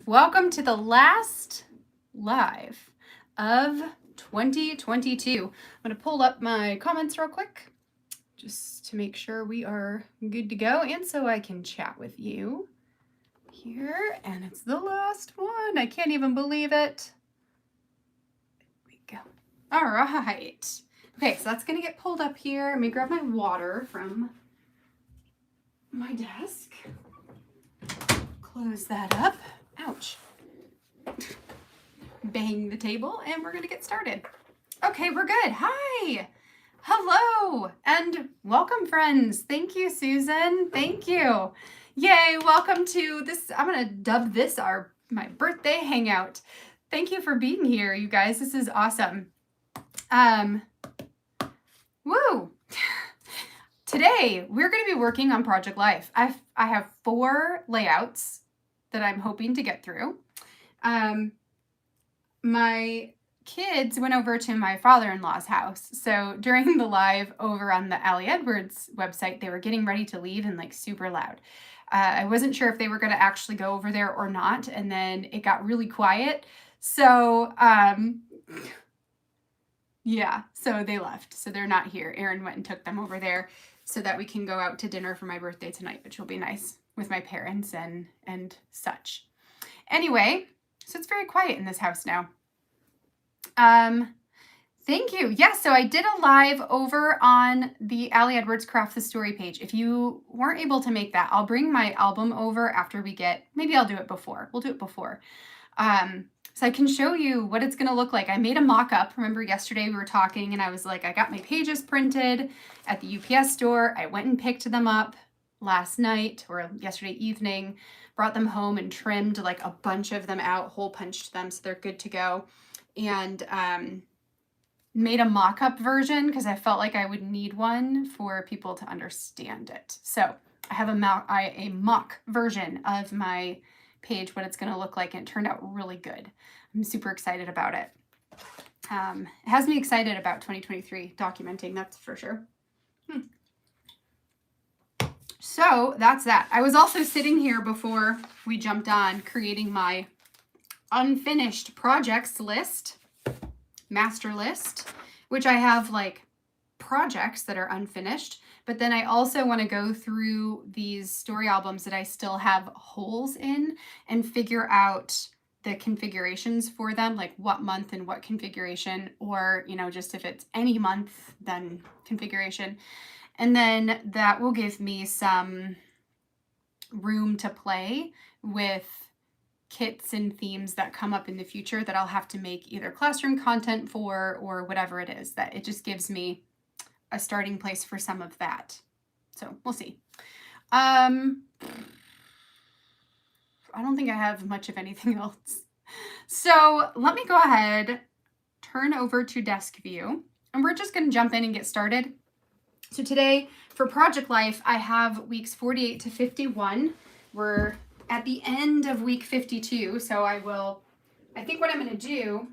Welcome to the last live of 2022. I'm going to pull up my comments real quick just to make sure we are good to go and so I can chat with you here. And it's the last one. I can't even believe it. There we go. All right. Okay, so that's going to get pulled up here. Let me grab my water from my desk. Close that up. Ouch. Bang the table, and we're going to get started. Okay, we're good. Hi. Hello, and welcome, friends. Thank you, Susan. Thank you. Yay, welcome to this. I'm going to dub this my birthday hangout. Thank you for being here, you guys. This is awesome. Woo. Today, we're going to be working on Project Life. I have 4 layouts that I'm hoping to get through. My kids went over to my father-in-law's house. So during the live over on the Allie Edwards website, they were getting ready to leave and like super loud. I wasn't sure if they were going to actually go over there or not. And then it got really quiet. So, yeah, so they left. So they're not here. Aaron went and took them over there so that we can go out to dinner for my birthday tonight, which will be nice with my parents and such. Anyway, so it's very quiet in this house now. Thank you. Yes, so I did a live over on the Allie Edwards Craft the Story page. If you weren't able to make that, I'll bring my album over after maybe I'll do it before. We'll do it before. So I can show you what it's going to look like. I made a mock-up. Remember yesterday we were talking and I was like, I got my pages printed at the UPS store. I went and picked them up last night or yesterday evening, brought them home and trimmed like a bunch of them out, hole punched them so they're good to go. And made a mock-up version because I felt like I would need one for people to understand it. So I have a mock version of my page, what it's going to look like, and it turned out really good. I'm super excited about it. It has me excited about 2023 documenting, that's for sure. So that's that. I was also sitting here before we jumped on creating my unfinished projects list, master list, which I have like projects that are unfinished, but then I also want to go through these story albums that I still have holes in and figure out the configurations for them, like what month and what configuration, or, just if it's any month, then configuration. And then that will give me some room to play with kits and themes that come up in the future that I'll have to make either classroom content for or whatever it is, that it just gives me a starting place for some of that. So we'll see. I don't think I have much of anything else. So let me go ahead, turn over to desk view, and we're just going to jump in and get started. So today for Project Life, I have weeks 48 to 51. We're at the end of week 52, so I think what I'm going to do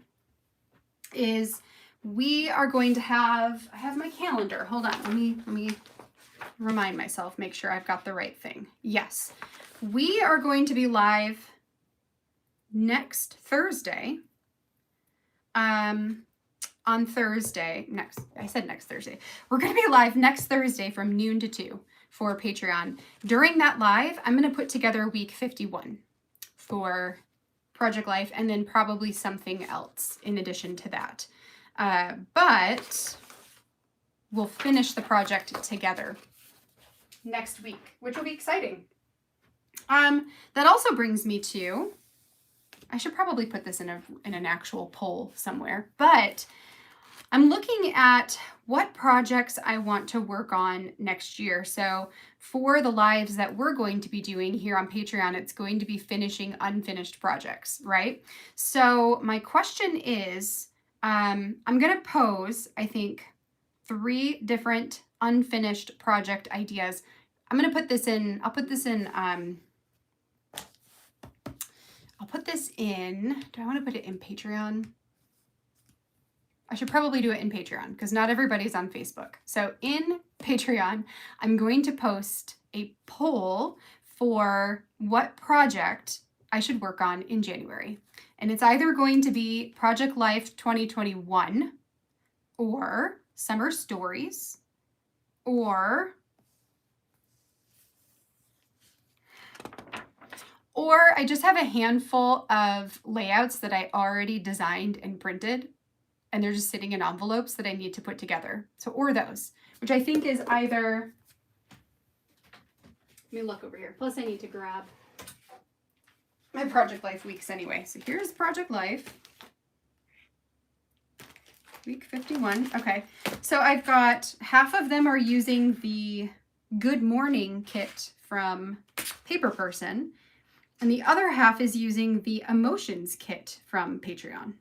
is we are going to I have my calendar. Hold on, let me remind myself, make sure I've got the right thing. Yes, we are going to be live next Thursday. On Thursday, I said next Thursday. We're going to be live next Thursday from noon to 2 for Patreon. During that live, I'm going to put together week 51 for Project Life and then probably something else in addition to that. But we'll finish the project together next week, which will be exciting. That also brings me to, I should probably put this in an actual poll somewhere, but I'm looking at what projects I want to work on next year. So for the lives that we're going to be doing here on Patreon, it's going to be finishing unfinished projects, right? So my question is, I'm going to pose, I think, 3 different unfinished project ideas. I'm going to put this in, I'll put this in, do I want to put it in Patreon? I should probably do it in Patreon because not everybody's on Facebook. So in Patreon, I'm going to post a poll for what project I should work on in January. And it's either going to be Project Life 2021 or Summer Stories or I just have a handful of layouts that I already designed and printed, and they're just sitting in envelopes that I need to put together. So, or those, which I think is either, let me look over here. Plus I need to grab my Project Life weeks anyway. So here's Project Life. Week 51. Okay. So I've got half of them are using the Good Morning kit from Paper Person. And the other half is using the Emotions kit from Paper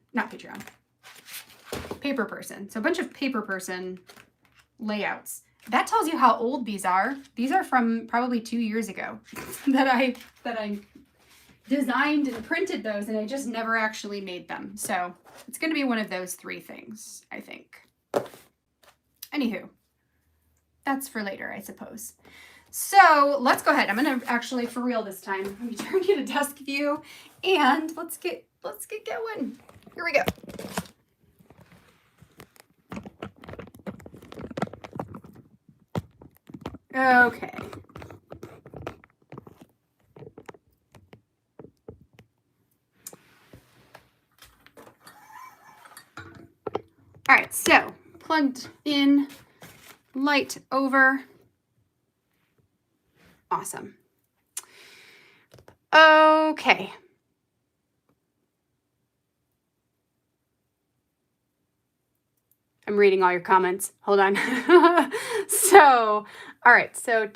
Person. So a bunch of Paper Person layouts. That tells you how old these are. These are from probably 2 years ago that I designed and printed those, and I just never actually made them. So it's going to be one of those three things, I think. Anywho, that's for later, I suppose. So let's go ahead. I'm going to actually, for real this time, let me turn you to desk view, and let's get going. Here we go. Okay. All right, so plugged in, light over. Awesome. Okay. I'm reading all your comments. Hold on. So, all right. So,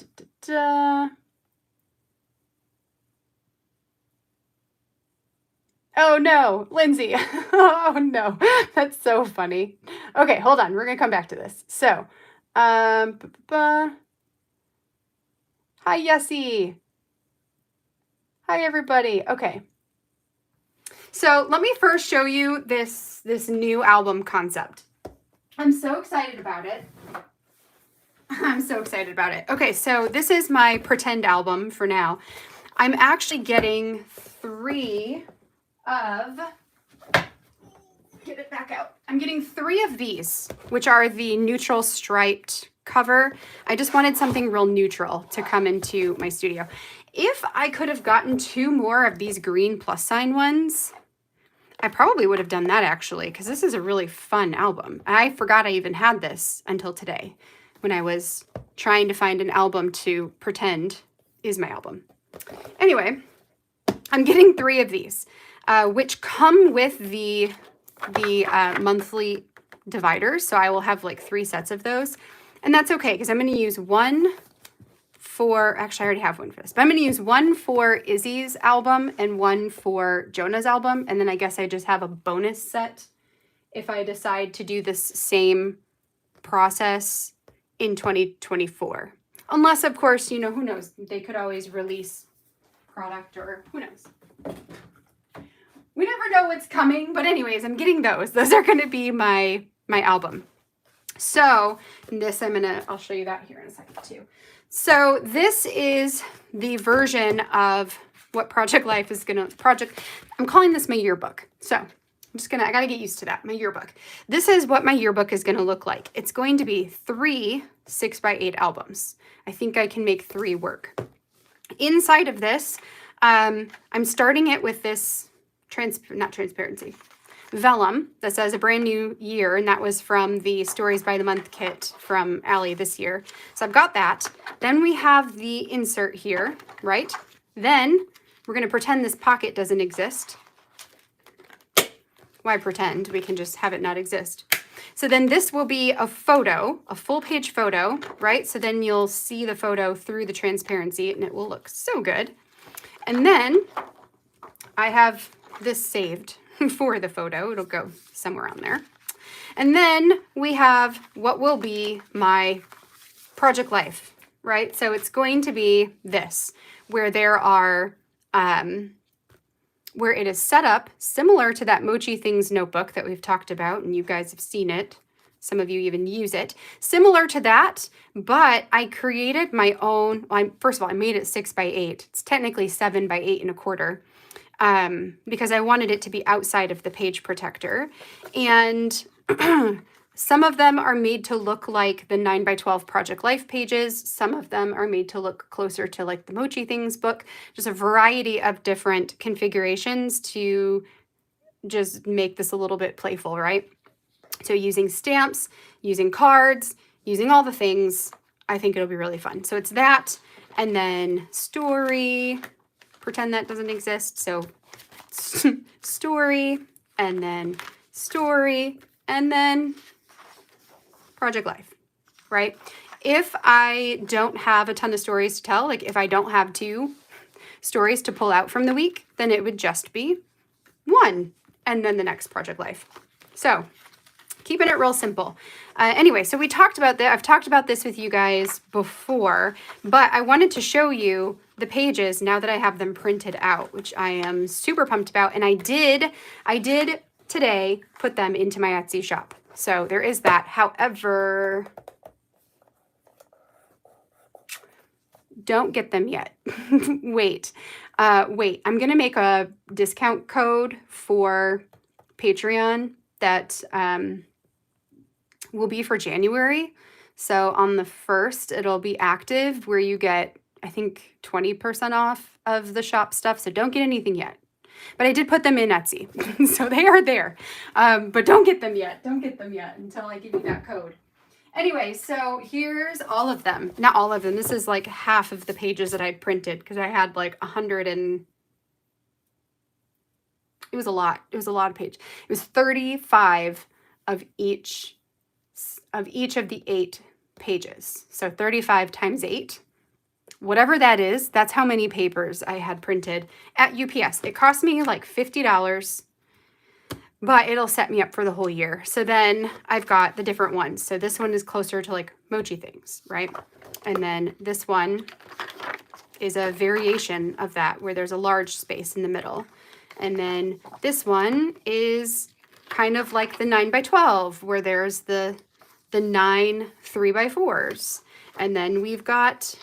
oh no, Lindsay. Oh no, that's so funny. Okay, hold on. We're gonna come back to this. So, hi Yessie. Hi everybody. Okay. So let me first show you this new album concept. I'm so excited about it. Okay, so this is my pretend album for now. I'm actually getting 3 of, get it back out. I'm getting 3 of these, which are the neutral striped cover. I just wanted something real neutral to come into my studio. If I could have gotten 2 more of these green plus sign ones, I probably would have done that actually, because this is a really fun album. I forgot I even had this until today when I was trying to find an album to pretend is my album. Anyway, I'm getting 3 of these, which come with the monthly dividers. So I will have like 3 sets of those. And that's okay, because I'm going to use one for, actually I already have one for this, but I'm going to use one for Izzy's album and one for Jonah's album. And then I guess I just have a bonus set if I decide to do this same process in 2024. Unless, of course, you know, who knows? They could always release product, or who knows? We never know what's coming, but anyways, I'm getting those. Those are going to be my album. So this, I'll show you that here in a second too. So this is the version of what Project Life is I'm calling this my yearbook. So I got to get used to that, my yearbook. This is what my yearbook is going to look like. It's going to be 3 6x8 albums. I think I can make 3 work. Inside of this, I'm starting it with this vellum that says a brand new year, and that was from the Stories by the Month kit from Allie this year. So I've got that. Then we have the insert here, right? Then we're going to pretend this pocket doesn't exist. Why pretend? We can just have it not exist. So then this will be a photo, a full page photo, right? So then you'll see the photo through the transparency and it will look so good. And then I have this saved for the photo. It'll go somewhere on there. And then we have what will be my Project Life, right? So it's going to be this, where there are, where it is set up similar to that Mochi Things notebook that we've talked about, and you guys have seen it. Some of you even use it. Similar to that, but I created my own, first of all, I made it 6x8. It's technically 7x8 1/4. because I wanted it to be outside of the page protector. And some of them are made to look like the 9x12 Project Life pages. Some of them are made to look closer to like the Mochi Things book. Just a variety of different configurations to just make this a little bit playful, right? So using stamps, using cards, using all the things, I think it'll be really fun. So it's that, and then story, pretend that doesn't exist. So story, and then story, and then Project Life, right? If I don't have a ton of stories to tell, like if I don't have 2 stories to pull out from the week, then it would just be 1 and then the next Project Life. So keeping it real simple. Anyway, so we talked about that. I've talked about this with you guys before, but I wanted to show you the pages now that I have them printed out, which I am super pumped about. And I did today put them into my Etsy shop. So there is that. However, don't get them yet. Wait. I'm going to make a discount code for Patreon that will be for January. So on the 1st, it'll be active where you get, I think, 20% off of the shop stuff. So don't get anything yet. But I did put them in Etsy. So they are there. But don't get them yet. Don't get them yet until I give you that code. Anyway, so here's all of them. Not all of them. This is like half of the pages that I printed because I had like 100 and... It was a lot. It was a lot of pages. It was 35 of each of the 8 pages. So 35 times 8. Whatever that is, that's how many papers I had printed at UPS. It cost me like $50, but it'll set me up for the whole year. So then I've got the different ones. So this one is closer to like Mochi Things, right? And then this one is a variation of that where there's a large space in the middle. And then this one is kind of like the 9x12 where there's the 9 3x4s. And then we've got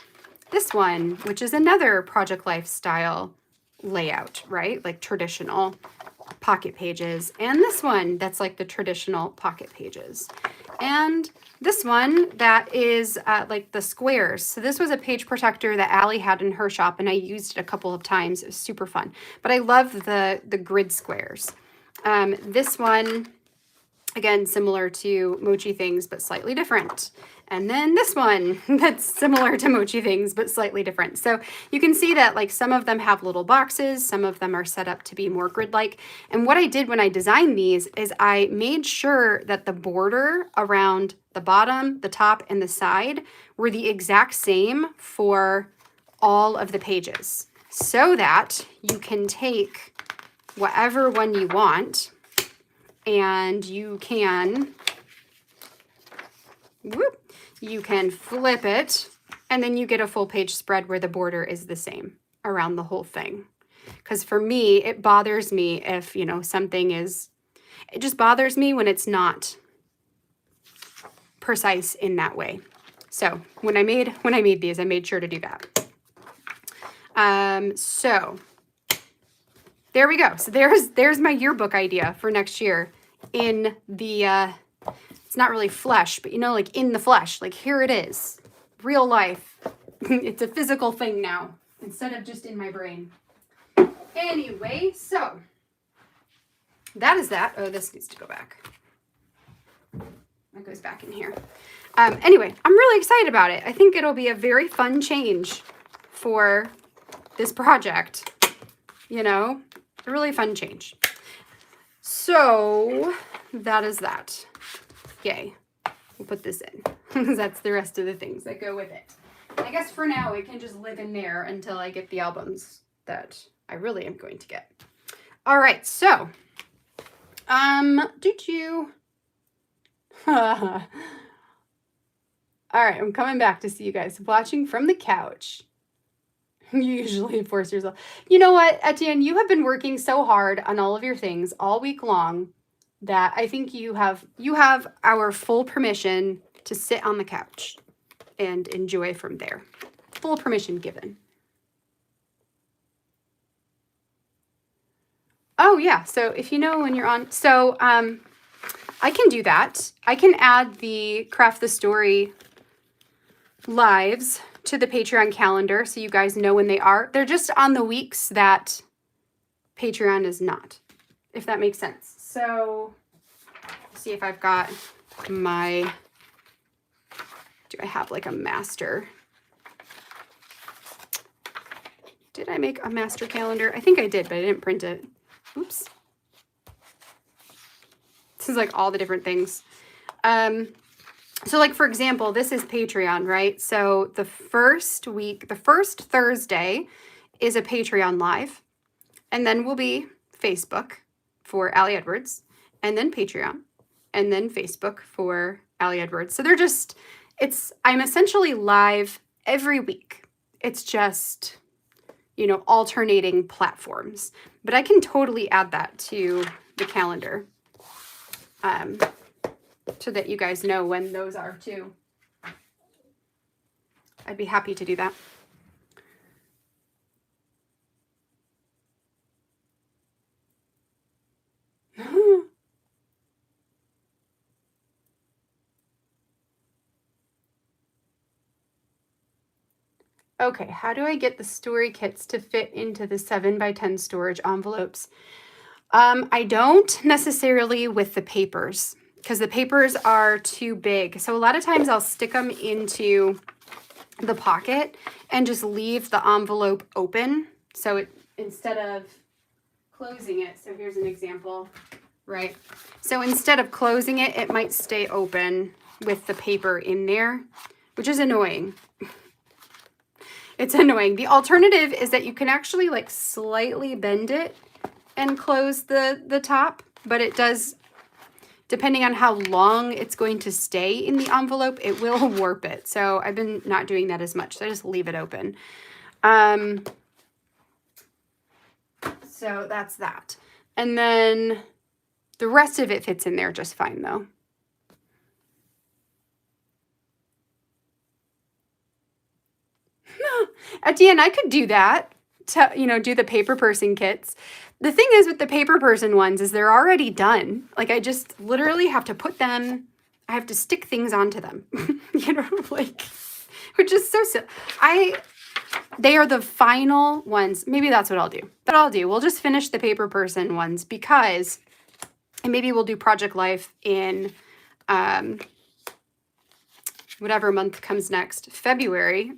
this one, which is another Project Life style layout, right? Like traditional pocket pages. And this one that's like the traditional pocket pages. And this one that is like the squares. So this was a page protector that Allie had in her shop, and I used it a couple of times. It was super fun. But I love the grid squares. This one, again, similar to Mochi Things, but slightly different. And then this one that's similar to Mochi Things, but slightly different. So you can see that like some of them have little boxes, some of them are set up to be more grid-like. And what I did when I designed these is I made sure that the border around the bottom, the top, and the side were the exact same for all of the pages so that you can take whatever one you want and you can flip it, and then you get a full page spread where the border is the same around the whole thing. Because for me, it bothers me if, you know, it just bothers me when it's not precise in that way. So when I made these, I made sure to do that. So there we go. So there's my yearbook idea for next year in the, it's not really flesh, but you know, like in the flesh, like here it is, real life. It's a physical thing now instead of just in my brain. Anyway, so that is that. Oh, this needs to go back. That goes back in here. Anyway, I'm really excited about it. I think it'll be a very fun change for this project. You know, a really fun change. So that is that. Yay. We'll put this in because that's the rest of the things that go with it. I guess for now it can just live in there until I get the albums that I really am going to get. All right, so did you all right, I'm coming back to see you guys watching from the couch. You usually force yourself. You know what, Etienne, you have been working so hard on all of your things all week long that I think you have our full permission to sit on the couch and enjoy from there. Full permission given. Oh yeah, so if you know when you're on, so I can do that. I can add the Craft the Story lives to the Patreon calendar so you guys know when they are. They're just on the weeks that Patreon is not, if that makes sense. So let's see if I've got my, do I have like a master? Did I make a master calendar? I think I did, but I didn't print it. Oops. This is like all the different things. So like, for example, this is Patreon, right? So the first week, the first Thursday is a Patreon live, and then will be Facebook for Allie Edwards, and then Patreon, and then Facebook for Allie Edwards. So they're just, I'm essentially live every week. It's just, you know, alternating platforms, but I can totally add that to the calendar. So that you guys know when those are too. I'd be happy to do that. Okay, how do I get the story kits to fit into the 7x10 storage envelopes? I don't necessarily with the papers, because the papers are too big. So a lot of times I'll stick them into the pocket and just leave the envelope open. So it, instead of closing it, so here's an example, right? So instead of closing it, it might stay open with the paper in there, which is annoying. It's annoying. The alternative is that you can actually like slightly bend it and close the top, but it does, depending on how long it's going to stay in the envelope, it will warp it. So I've been not doing that as much. So I just leave it open. So that's that. And then the rest of it fits in there just fine though. At the end, I could do that to, you know, do the paper person kits. The thing is with the paper person ones is they're already done. Like I just literally have to put them, I have to stick things onto them, you know, like, which is so silly. They are the final ones. Maybe that's what I'll do. That's what I'll do. We'll just finish the paper person ones because, and maybe we'll do Project Life in whatever month comes next, February.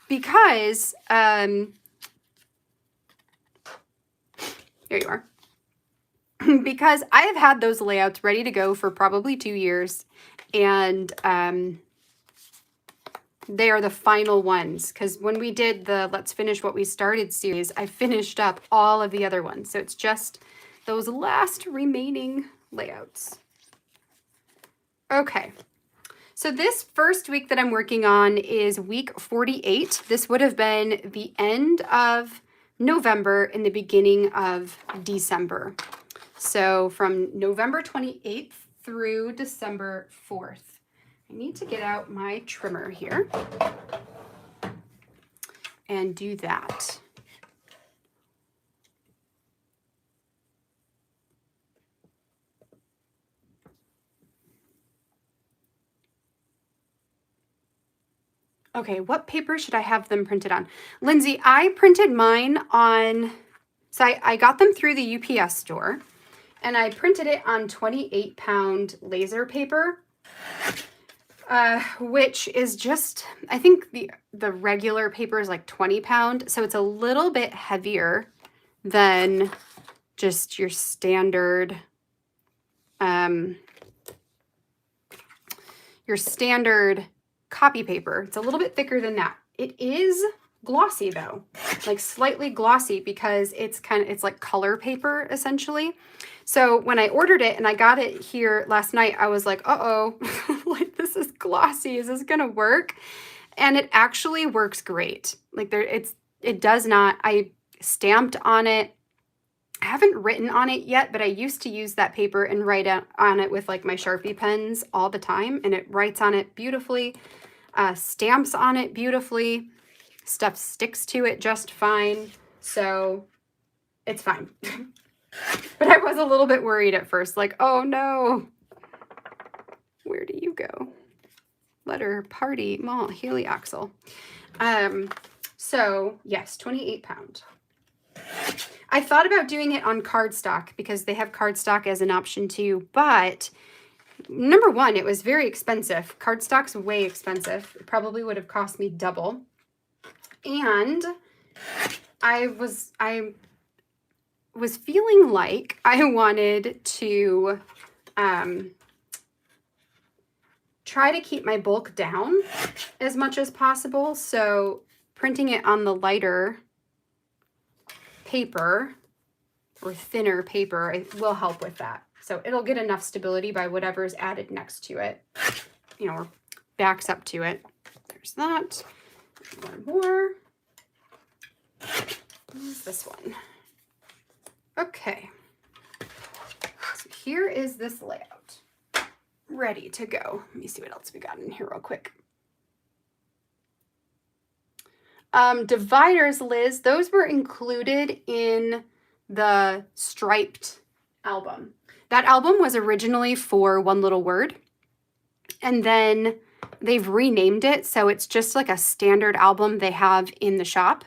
Because, here you are. Because I have had those layouts ready to go for probably 2 years, and they are the final ones. Because when we did the Let's Finish What We Started series, I finished up all of the other ones. So it's just those last remaining layouts. Okay. So this first week that I'm working on is week 48. This would have been the end of November and the beginning of December. So from November 28th through December 4th. I need to get out my trimmer here and do that. Okay, what paper should I have them printed on? Lindsay, I printed mine on, so I got them through the UPS store, and I printed it on 28-pound laser paper, which is just, I think the regular paper is like 20-pound, so it's a little bit heavier than just your standard, copy paper. It's a little bit thicker than that. It is glossy though, like slightly glossy because it's like color paper essentially. So when I ordered it and I got it here last night, I was like, uh-oh, like this is glossy. Is this gonna work? And it actually works great. Like it does not, I stamped on it. I haven't written on it yet, but I used to use that paper and write on it with like my Sharpie pens all the time, and it writes on it beautifully, stamps on it beautifully, stuff sticks to it just fine. So it's fine. But I was a little bit worried at first, like, oh no, where do you go? Letter, party, mall, Haley Axel. So yes, 28 pound. I thought about doing it on cardstock because they have cardstock as an option too, but number one, it was very expensive. Cardstock's way expensive. It probably would have cost me double. And I was feeling like I wanted to try to keep my bulk down as much as possible. So printing it on the lighter paper or thinner paper, it will help with that. So it'll get enough stability by whatever's added next to it, you know, or backs up to it. There's that. One more. Where's this one? Okay. So here is this layout. Ready to go. Let me see what else we got in here real quick. Dividers, Liz, those were included in the striped album. That album was originally for One Little Word, and then they've renamed it, so it's just like a standard album they have in the shop,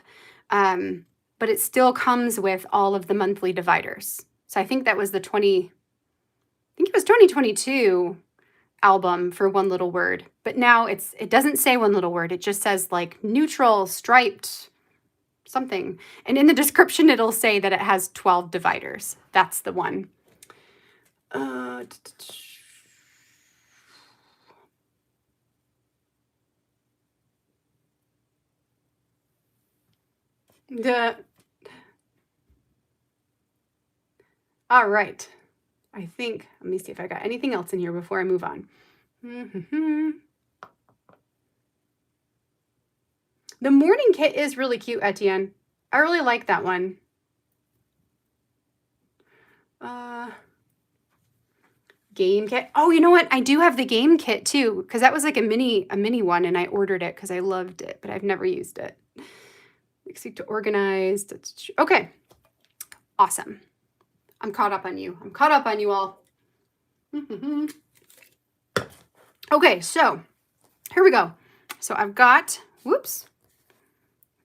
but it still comes with all of the monthly dividers. So I think that was the 2022 album for One Little Word, but now it doesn't say One Little Word. It just says like neutral, striped, something. And in the description, it'll say that it has 12 dividers. That's the one. All right. I think, let me see if I got anything else in here before I move on. The morning kit is really cute, Etienne. I really like that one. Game kit. Oh, you know what? I do have the game kit too, because that was like a mini one, and I ordered it because I loved it, but I've never used it. Seek to organize. Okay. Awesome. I'm caught up on you. I'm caught up on you all. Okay, so here we go. So I've got, whoops,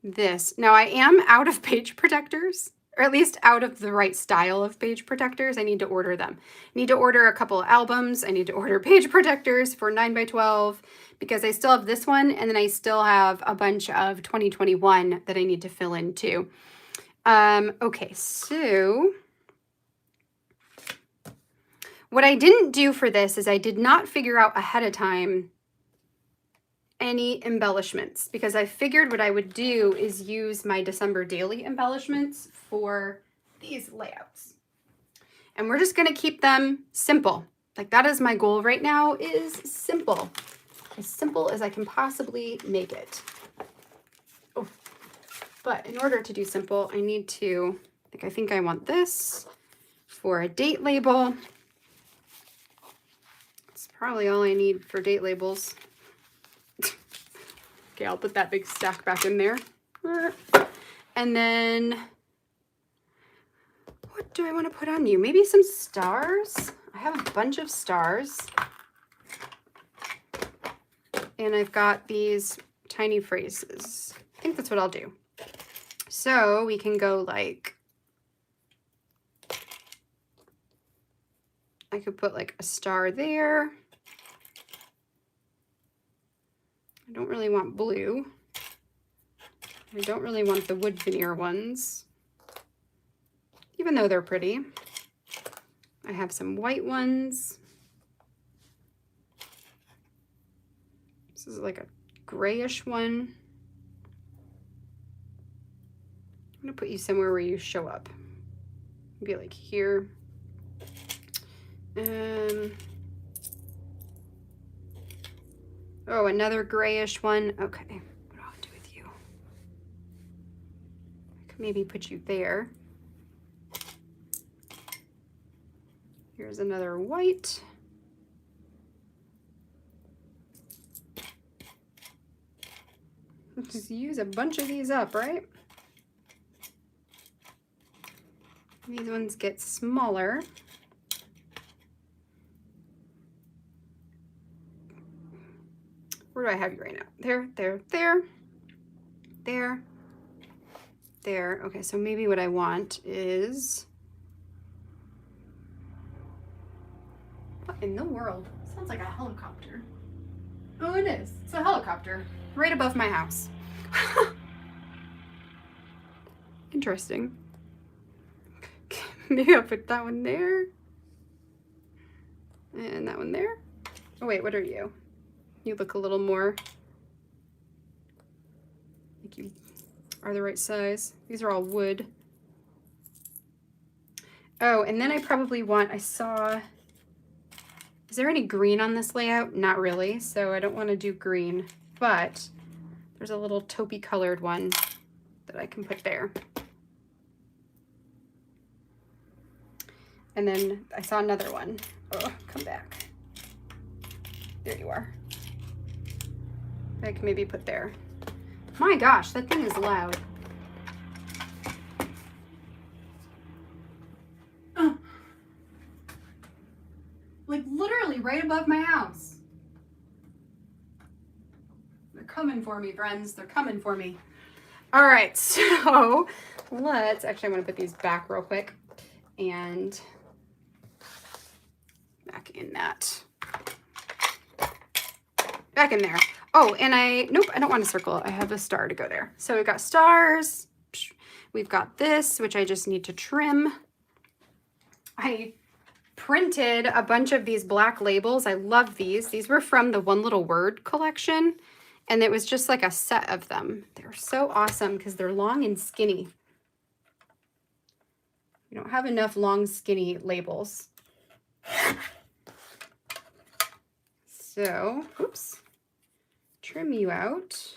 this. Now I am out of page protectors, or at least out of the right style of page protectors. I need to order them. I need to order a couple of albums. I need to order page protectors for 9x12 because I still have this one, and then I still have a bunch of 2021 that I need to fill in too. Okay, so what I didn't do for this is I did not figure out ahead of time any embellishments, because I figured what I would do is use my December daily embellishments for these layouts. And we're just going to keep them simple. Like that is my goal right now, is simple. As simple as I can possibly make it. Oh. But in order to do simple, I need to, I think I want this for a date label. It's probably all I need for date labels. Okay, I'll put that big stack back in there. And then, what do I want to put on you? Maybe some stars. I have a bunch of stars. And I've got these tiny phrases. I think that's what I'll do. So we can go like, I could put like a star there. I don't really want blue. I don't really want the wood veneer ones, even though they're pretty. I have some white ones. This is like a grayish one. I'm gonna put you somewhere where you show up. Maybe like here. Oh, another grayish one. Okay, what do I do with you? I could maybe put you there. Here's another white. Just use a bunch of these up, right? these ones get smaller. Where do I have you right now? There, there, there, there, there. Okay, so maybe what I want is, what in the world? Sounds like a helicopter. Oh, it is. It's a helicopter right above my house. Interesting. Maybe I'll put that one there. And that one there. Oh wait, what are you? You look a little more like you are the right size. These are all wood. Oh, and then I probably want, I saw, is there any green on this layout? Not really, so I don't want to do green, but there's a little taupey colored one that I can put there. And then I saw another one. Oh, come back. There you are. I can maybe put there. My gosh, that thing is loud. Like literally right above my house. They're coming for me, friends. They're coming for me. All right, so let's, actually I want to put these back real quick and back in that. Back in there. Oh, and nope, I don't want a circle. I have a star to go there. So we've got stars. We've got this, which I just need to trim. I printed a bunch of these black labels. I love these. These were from the One Little Word collection, and it was just like a set of them. They're so awesome because they're long and skinny. We don't have enough long, skinny labels. So, oops, trim you out.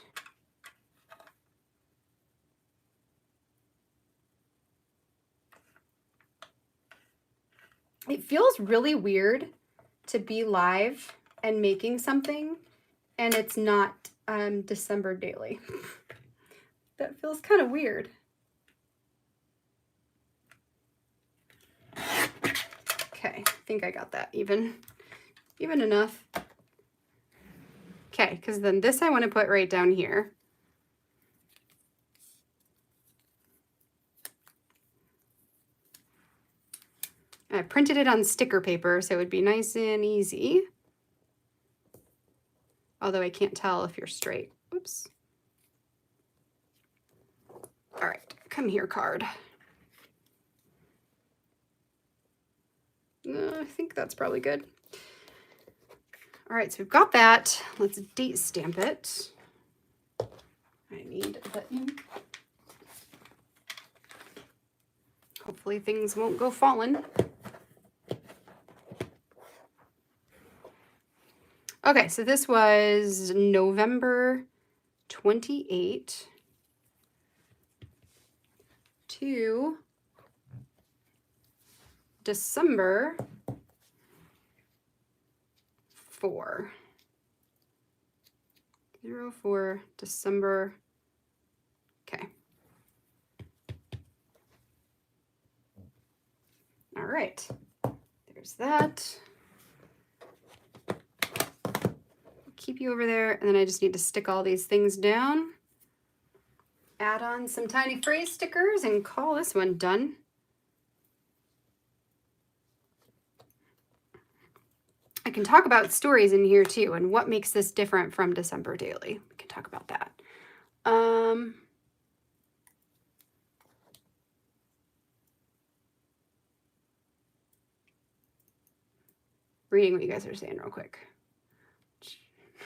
It feels really weird to be live and making something and it's not December daily. That feels kind of weird. Okay, I think I got that even enough. Okay, because then this I want to put right down here. I printed it on sticker paper, so it would be nice and easy. Although I can't tell if you're straight. Oops. All right, come here, card. I think that's probably good. All right, so we've got that. Let's date stamp it. I need the ink. Hopefully things won't go falling. Okay, so this was November 28 to December 4. 04 December. Okay. All right. There's that. Keep you over there, and then I just need to stick all these things down. Add on some tiny phrase stickers and call this one done. I can talk about stories in here too and what makes this different from December Daily. We can talk about that. Reading what you guys are saying real quick.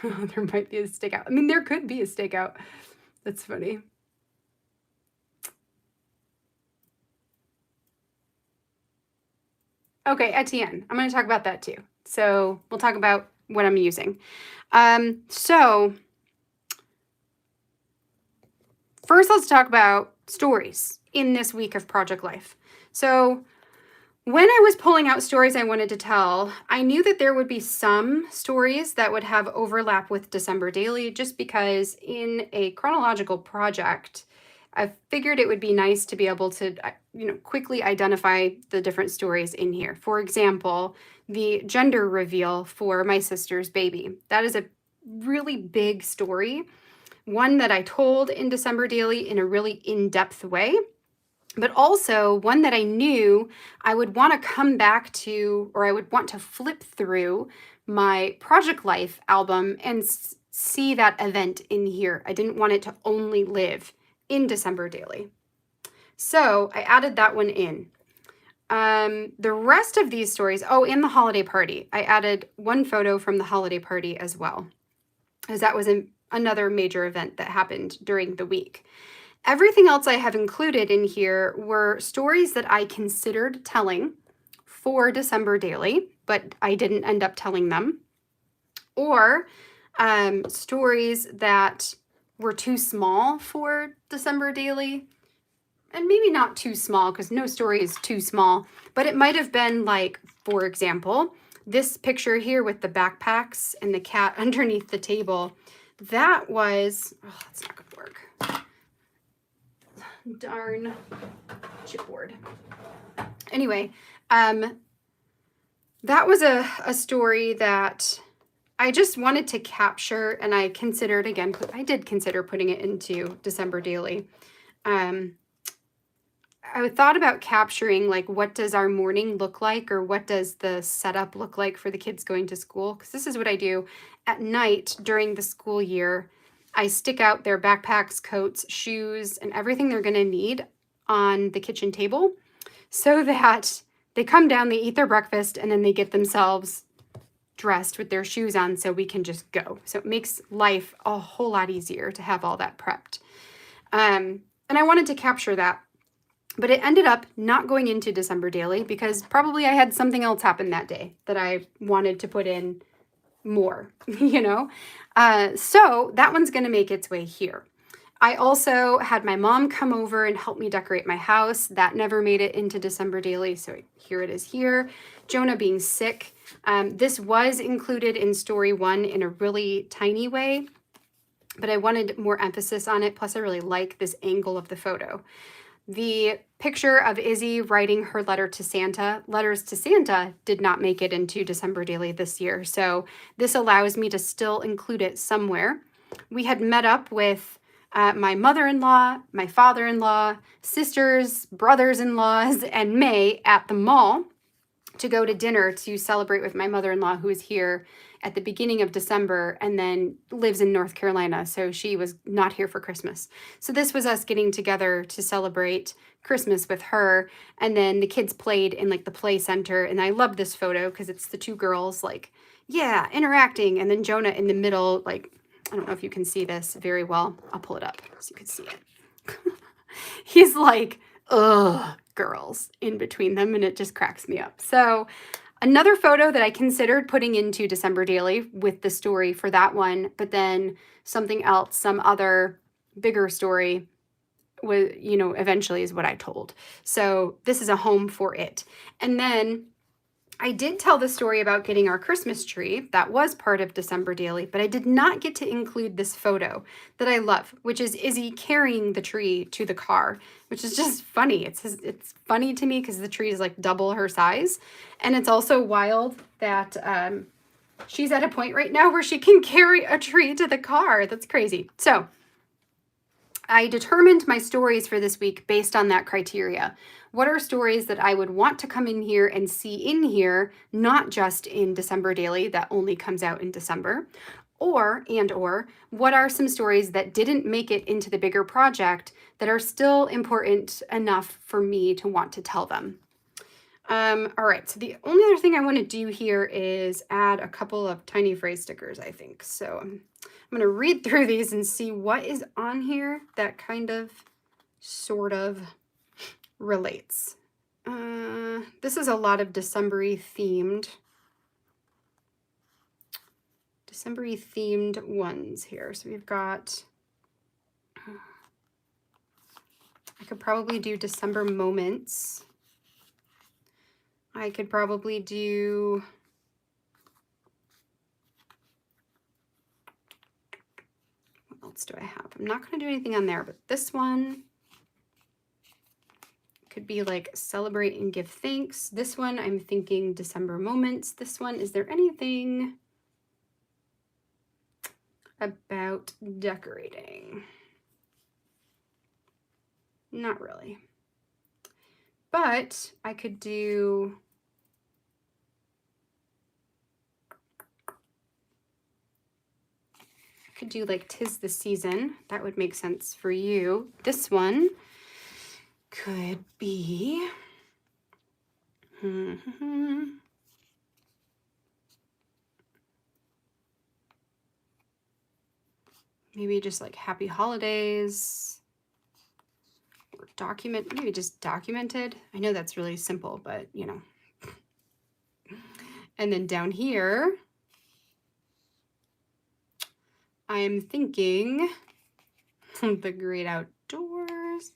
There might be a stakeout. I mean, there could be a stakeout. That's funny. Okay, Etienne, I'm going to talk about that too. So we'll talk about what I'm using. So first, let's talk about stories in this week of Project Life. So when I was pulling out stories I wanted to tell, I knew that there would be some stories that would have overlap with December Daily, just because in a chronological project, I figured it would be nice to be able to, quickly identify the different stories in here. For example, the gender reveal for my sister's baby. That is a really big story, one that I told in December Daily in a really in-depth way, but also one that I knew I would want to come back to, or I would want to flip through my Project Life album and see that event in here. I didn't want it to only live in December Daily. So I added that one in. The rest of these stories, and the holiday party. I added one photo from the holiday party as well, as that was another major event that happened during the week. Everything else I have included in here were stories that I considered telling for December Daily, but I didn't end up telling them, or stories that were too small for December Daily, and maybe not too small because no story is too small, but it might have been like, for example, this picture here with the backpacks and the cat underneath the table. That was, that's not going to work. Darn chipboard. Anyway, that was a story that I just wanted to capture, and I considered, again, I did consider putting it into December Daily. I thought about capturing, like, what does our morning look like, or what does the setup look like for the kids going to school? Because this is what I do at night during the school year. I stick out their backpacks, coats, shoes, and everything they're going to need on the kitchen table so that they come down, they eat their breakfast, and then they get themselves dressed with their shoes on so we can just go. So it makes life a whole lot easier to have all that prepped. And I wanted to capture that. But it ended up not going into December Daily because probably I had something else happen that day that I wanted to put in more, So that one's going to make its way here. I also had my mom come over and help me decorate my house. That never made it into December Daily, so here it is here. Jonah being sick. This was included in story 1 in a really tiny way, but I wanted more emphasis on it. Plus, I really like this angle of the photo. The picture of Izzy writing her letter to Santa, letters to Santa, did not make it into December Daily this year. So this allows me to still include it somewhere. We had met up with my mother-in-law, my father-in-law, sisters, brothers-in-laws, and May at the mall to go to dinner to celebrate with my mother-in-law, who is here at the beginning of December and then lives in North Carolina. So she was not here for Christmas. So this was us getting together to celebrate Christmas with her. And then the kids played in like the play center. And I love this photo because it's the two girls like, yeah, interacting. And then Jonah in the middle, like, I don't know if you can see this very well. I'll pull it up so you can see it. He's like, ugh, girls in between them. And it just cracks me up. So another photo that I considered putting into December Daily with the story for that one, but then something else, some other bigger story was, eventually is what I told. So this is a home for it. And then I did tell the story about getting our Christmas tree. That was part of December Daily, but I did not get to include this photo that I love, which is Izzy carrying the tree to the car, which is just funny. It's funny to me because the tree is like double her size. And it's also wild that she's at a point right now where she can carry a tree to the car. That's crazy. So I determined my stories for this week based on that criteria. What are stories that I would want to come in here and see in here, not just in December Daily that only comes out in December, or what are some stories that didn't make it into the bigger project that are still important enough for me to want to tell them. All right, so the only other thing I want to do here is add a couple of tiny phrase stickers, I think. So I'm going to read through these and see what is on here that kind of, sort of relates. This is a lot of December-y themed ones here. So we've got, I could probably do December moments. I could probably do, what else do I have? I'm not going to do anything on there, but this one, Could be like celebrate and give thanks. This one, I'm thinking December moments. This one, is there anything about decorating? Not really. But I could do like 'tis the season. That would make sense for you. This one could be maybe just like happy holidays, or maybe just documented. I know that's really simple, but you know. And then down here, I'm thinking the great outdoors.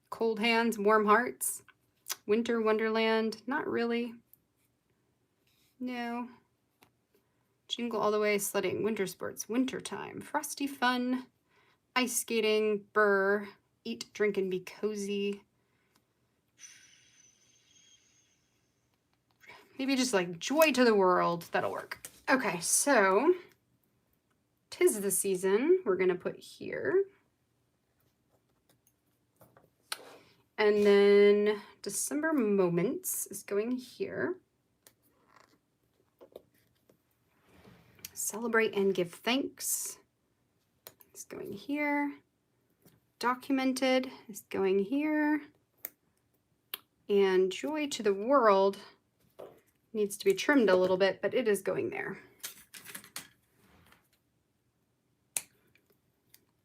Cold hands, warm hearts. Winter wonderland. Not really. No. Jingle all the way, sledding, winter sports, wintertime, frosty fun, ice skating, burr, eat, drink, and be cozy. Maybe just like joy to the world. That'll work. Okay, so 'tis the season. We're going to put here. And then December moments is going here. Celebrate and give thanks is going here. Documented is going here. And joy to the world needs to be trimmed a little bit, but it is going there.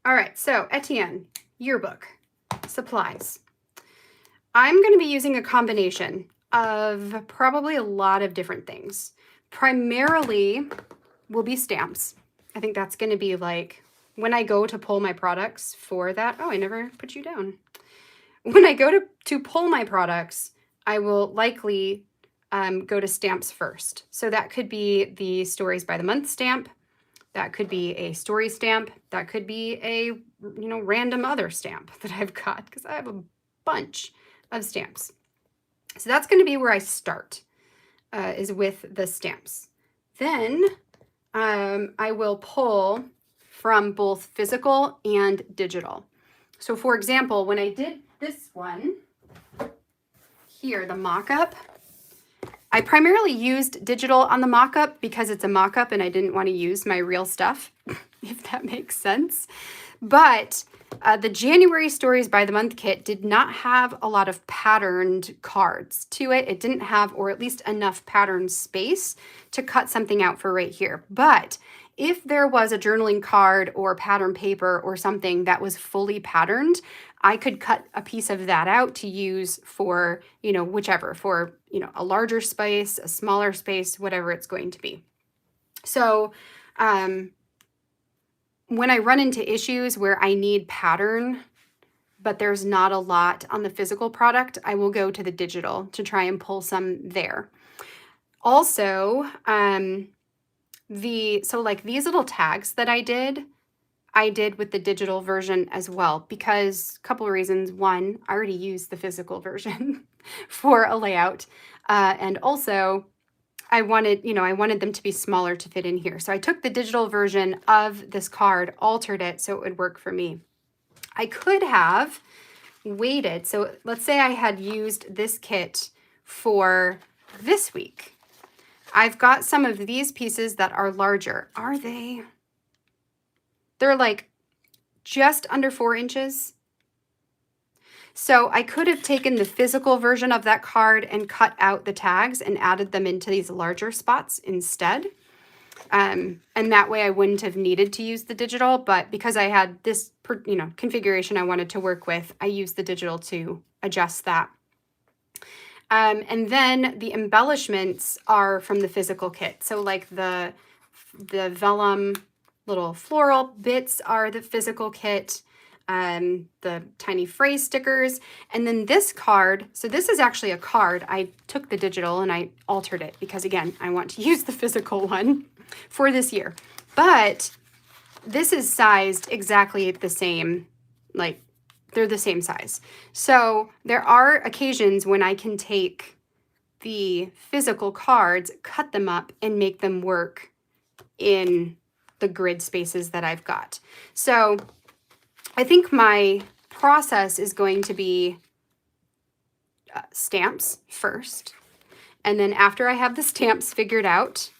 All right, so Etienne, yearbook, supplies. I'm going to be using a combination of probably a lot of different things. Primarily will be stamps. I think that's going to be like when I go to pull my products for that. Oh, I never put you down. When I go to pull my products, I will likely go to stamps first. So that could be the Stories by the Month stamp. That could be a story stamp. That could be a, random other stamp that I've got, because I have a bunch of stamps. So that's going to be where I start, is with the stamps. Then I will pull from both physical and digital. So for example, when I did this one here, the mock-up, I primarily used digital on the mock-up because it's a mock-up and I didn't want to use my real stuff, if that makes sense. But the January Stories by the Month kit did not have a lot of patterned cards to it. It didn't have, or at least enough pattern space to cut something out for right here. But if there was a journaling card or pattern paper or something that was fully patterned, I could cut a piece of that out to use for, whichever, for, a larger space, a smaller space, whatever it's going to be. So, when I run into issues where I need pattern, but there's not a lot on the physical product, I will go to the digital to try and pull some there. Also, so like these little tags that I did with the digital version as well, because a couple of reasons. One, I already used the physical version for a layout. And also I wanted them to be smaller to fit in here. So I took the digital version of this card, altered it so it would work for me. I could have waited. So let's say I had used this kit for this week. I've got some of these pieces that are larger. Are they? They're like just under 4 inches. So I could have taken the physical version of that card and cut out the tags and added them into these larger spots instead. And that way I wouldn't have needed to use the digital, but because I had this, configuration I wanted to work with, I used the digital to adjust that. And then the embellishments are from the physical kit. So like the vellum little floral bits are the physical kit. The tiny phrase stickers, and then this card. So this is actually a card. I took the digital and I altered it because, again, I want to use the physical one for this year. But this is sized exactly the same, like they're the same size. So there are occasions when I can take the physical cards, cut them up, and make them work in the grid spaces that I've got. So I think my process is going to be stamps first. And then after I have the stamps figured out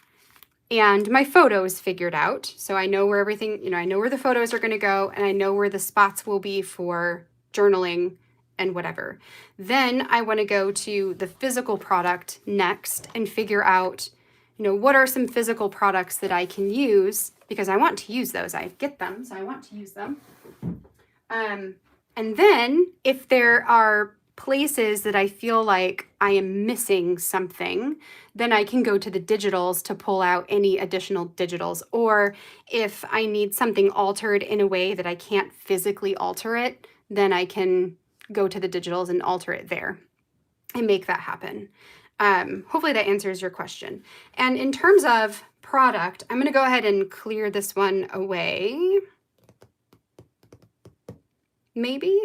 and my photos figured out, so I know where everything, I know where the photos are going to go, and I know where the spots will be for journaling and whatever. Then I want to go to the physical product next and figure out, what are some physical products that I can use, because I want to use those. I get them, so I want to use them. And then if there are places that I feel like I am missing something, then I can go to the digitals to pull out any additional digitals. Or if I need something altered in a way that I can't physically alter it, then I can go to the digitals and alter it there and make that happen. Hopefully that answers your question. And in terms of product, I'm going to go ahead and clear this one away. Maybe.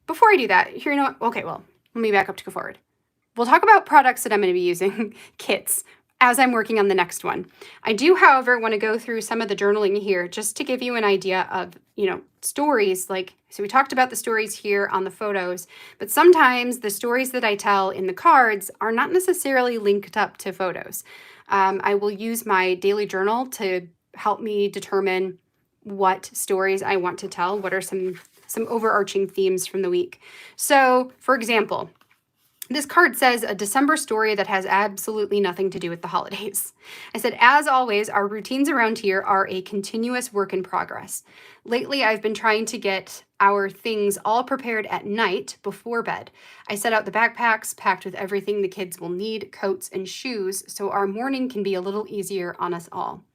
Before I do that, here, okay, well, let me back up to go forward. We'll talk about products that I'm going to be using, kits, as I'm working on the next one. I do, however, want to go through some of the journaling here just to give you an idea of, stories. So we talked about the stories here on the photos, but sometimes the stories that I tell in the cards are not necessarily linked up to photos. I will use my daily journal to help me determine what stories I want to tell, what are some overarching themes from the week. So, for example, this card says a December story that has absolutely nothing to do with the holidays. I said, as always, our routines around here are a continuous work in progress. Lately, I've been trying to get our things all prepared at night before bed. I set out the backpacks packed with everything the kids will need, coats and shoes, so our morning can be a little easier on us all.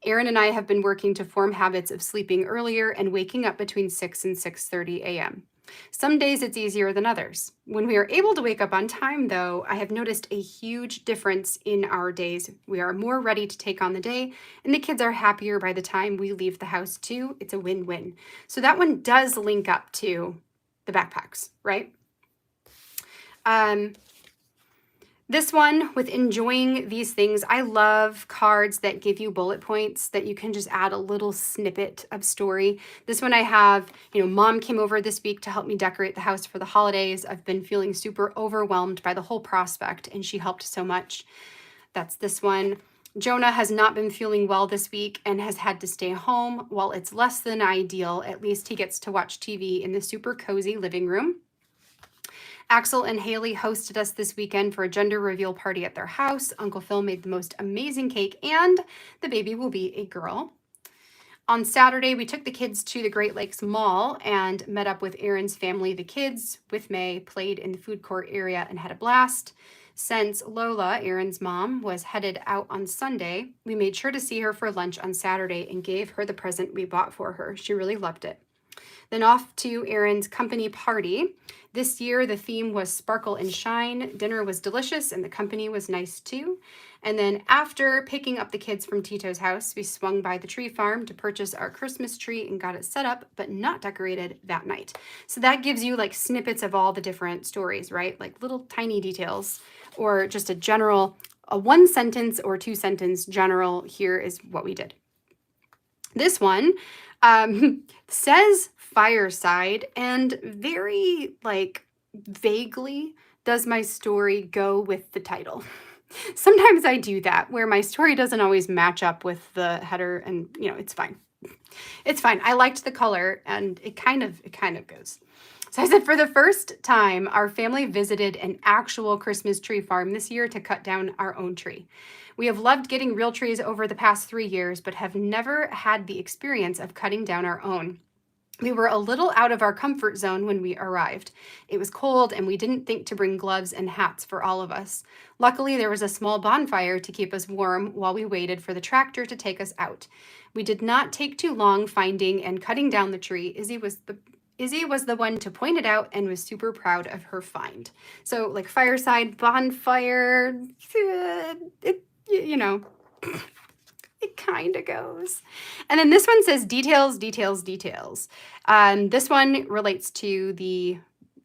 Erin and I have been working to form habits of sleeping earlier and waking up between 6 and 6:30 a.m. Some days it's easier than others. When we are able to wake up on time, though, I have noticed a huge difference in our days. We are more ready to take on the day, and the kids are happier by the time we leave the house, too. It's a win-win. So that one does link up to the backpacks, right? This one with enjoying these things, I love cards that give you bullet points that you can just add a little snippet of story. This one I have, Mom came over this week to help me decorate the house for the holidays. I've been feeling super overwhelmed by the whole prospect, and she helped so much. That's this one. Jonah has not been feeling well this week and has had to stay home. While it's less than ideal, at least he gets to watch TV in the super cozy living room. Axel and Haley hosted us this weekend for a gender reveal party at their house. Uncle Phil made the most amazing cake, and the baby will be a girl. On Saturday, we took the kids to the Great Lakes Mall and met up with Erin's family. The kids, with May, played in the food court area and had a blast. Since Lola, Erin's mom, was headed out on Sunday, we made sure to see her for lunch on Saturday and gave her the present we bought for her. She really loved it. Then off to Erin's company party. This year, the theme was Sparkle and Shine. Dinner was delicious, and the company was nice too. And then after picking up the kids from Tito's house, we swung by the tree farm to purchase our Christmas tree and got it set up, but not decorated that night. So that gives you like snippets of all the different stories, right? Like little tiny details, or just a one sentence or two sentence general, here is what we did. This one says fireside, and very vaguely does my story go with the title. Sometimes I do that where my story doesn't always match up with the header, and it's fine. It's fine. I liked the color, and it kind of goes. So I said, for the first time, our family visited an actual Christmas tree farm this year to cut down our own tree. We have loved getting real trees over the past 3 years, but have never had the experience of cutting down our own. We were a little out of our comfort zone when we arrived. It was cold, and we didn't think to bring gloves and hats for all of us. Luckily, there was a small bonfire to keep us warm while we waited for the tractor to take us out. We did not take too long finding and cutting down the tree. Izzy was the one to point it out and was super proud of her find. So fireside, bonfire, It kind of goes. And then this one says details, details, details. This one relates to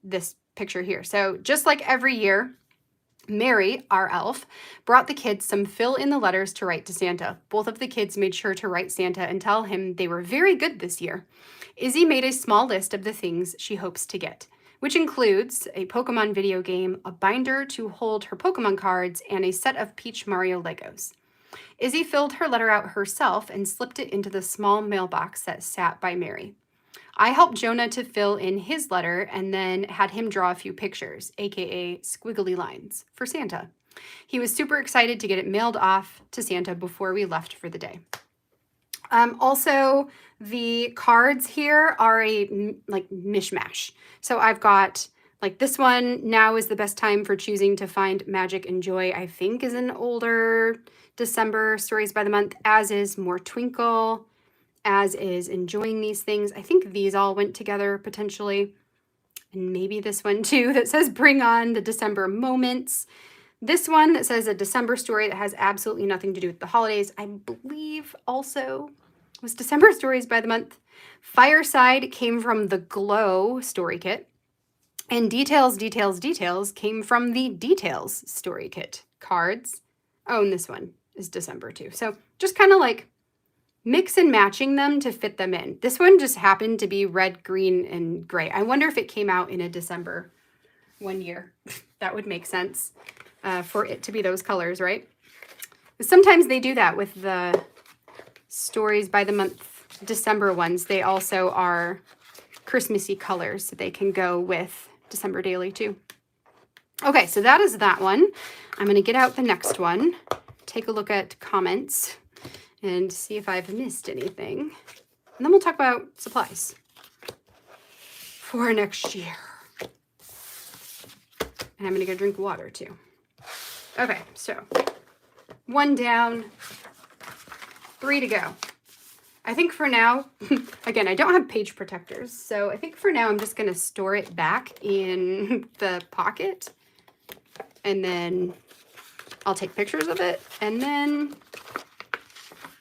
this picture here. So just like every year, Mary, our elf, brought the kids some fill in the letters to write to Santa. Both of the kids made sure to write Santa and tell him they were very good this year. Izzy made a small list of the things she hopes to get, which includes a Pokemon video game, a binder to hold her Pokemon cards, and a set of Peach Mario Legos. Izzy filled her letter out herself and slipped it into the small mailbox that sat by Mary. I helped Jonah to fill in his letter and then had him draw a few pictures, aka squiggly lines, for Santa. He was super excited to get it mailed off to Santa before we left for the day. Also, the cards here are a mishmash. So I've got like this one, now is the best time for choosing to find magic and joy, I think is an older December stories by the month, as is More Twinkle, as is Enjoying These Things. I think these all went together potentially. And maybe this one too that says Bring On the December Moments. This one that says a December story that has absolutely nothing to do with the holidays, I believe also was December stories by the month. Fireside came from the Glow story kit. And Details, Details, Details came from the Details story kit. Cards. Oh, and this one is December too. So just kind of like mix and matching them to fit them in. This one just happened to be red, green, and gray. I wonder if it came out in a December one year. That would make sense for it to be those colors, right? Sometimes they do that with the stories by the month December ones. They also are Christmassy colors, so they can go with December Daily too. Okay, so that is that one. I'm going to get out the next one, take a look at comments, and see if I've missed anything. And then we'll talk about supplies for next year. And I'm going to go drink water too. Okay, so 1 down, 3 to go. I think for now, again, I don't have page protectors, so I think for now I'm just going to store it back in the pocket, and then I'll take pictures of it, and then,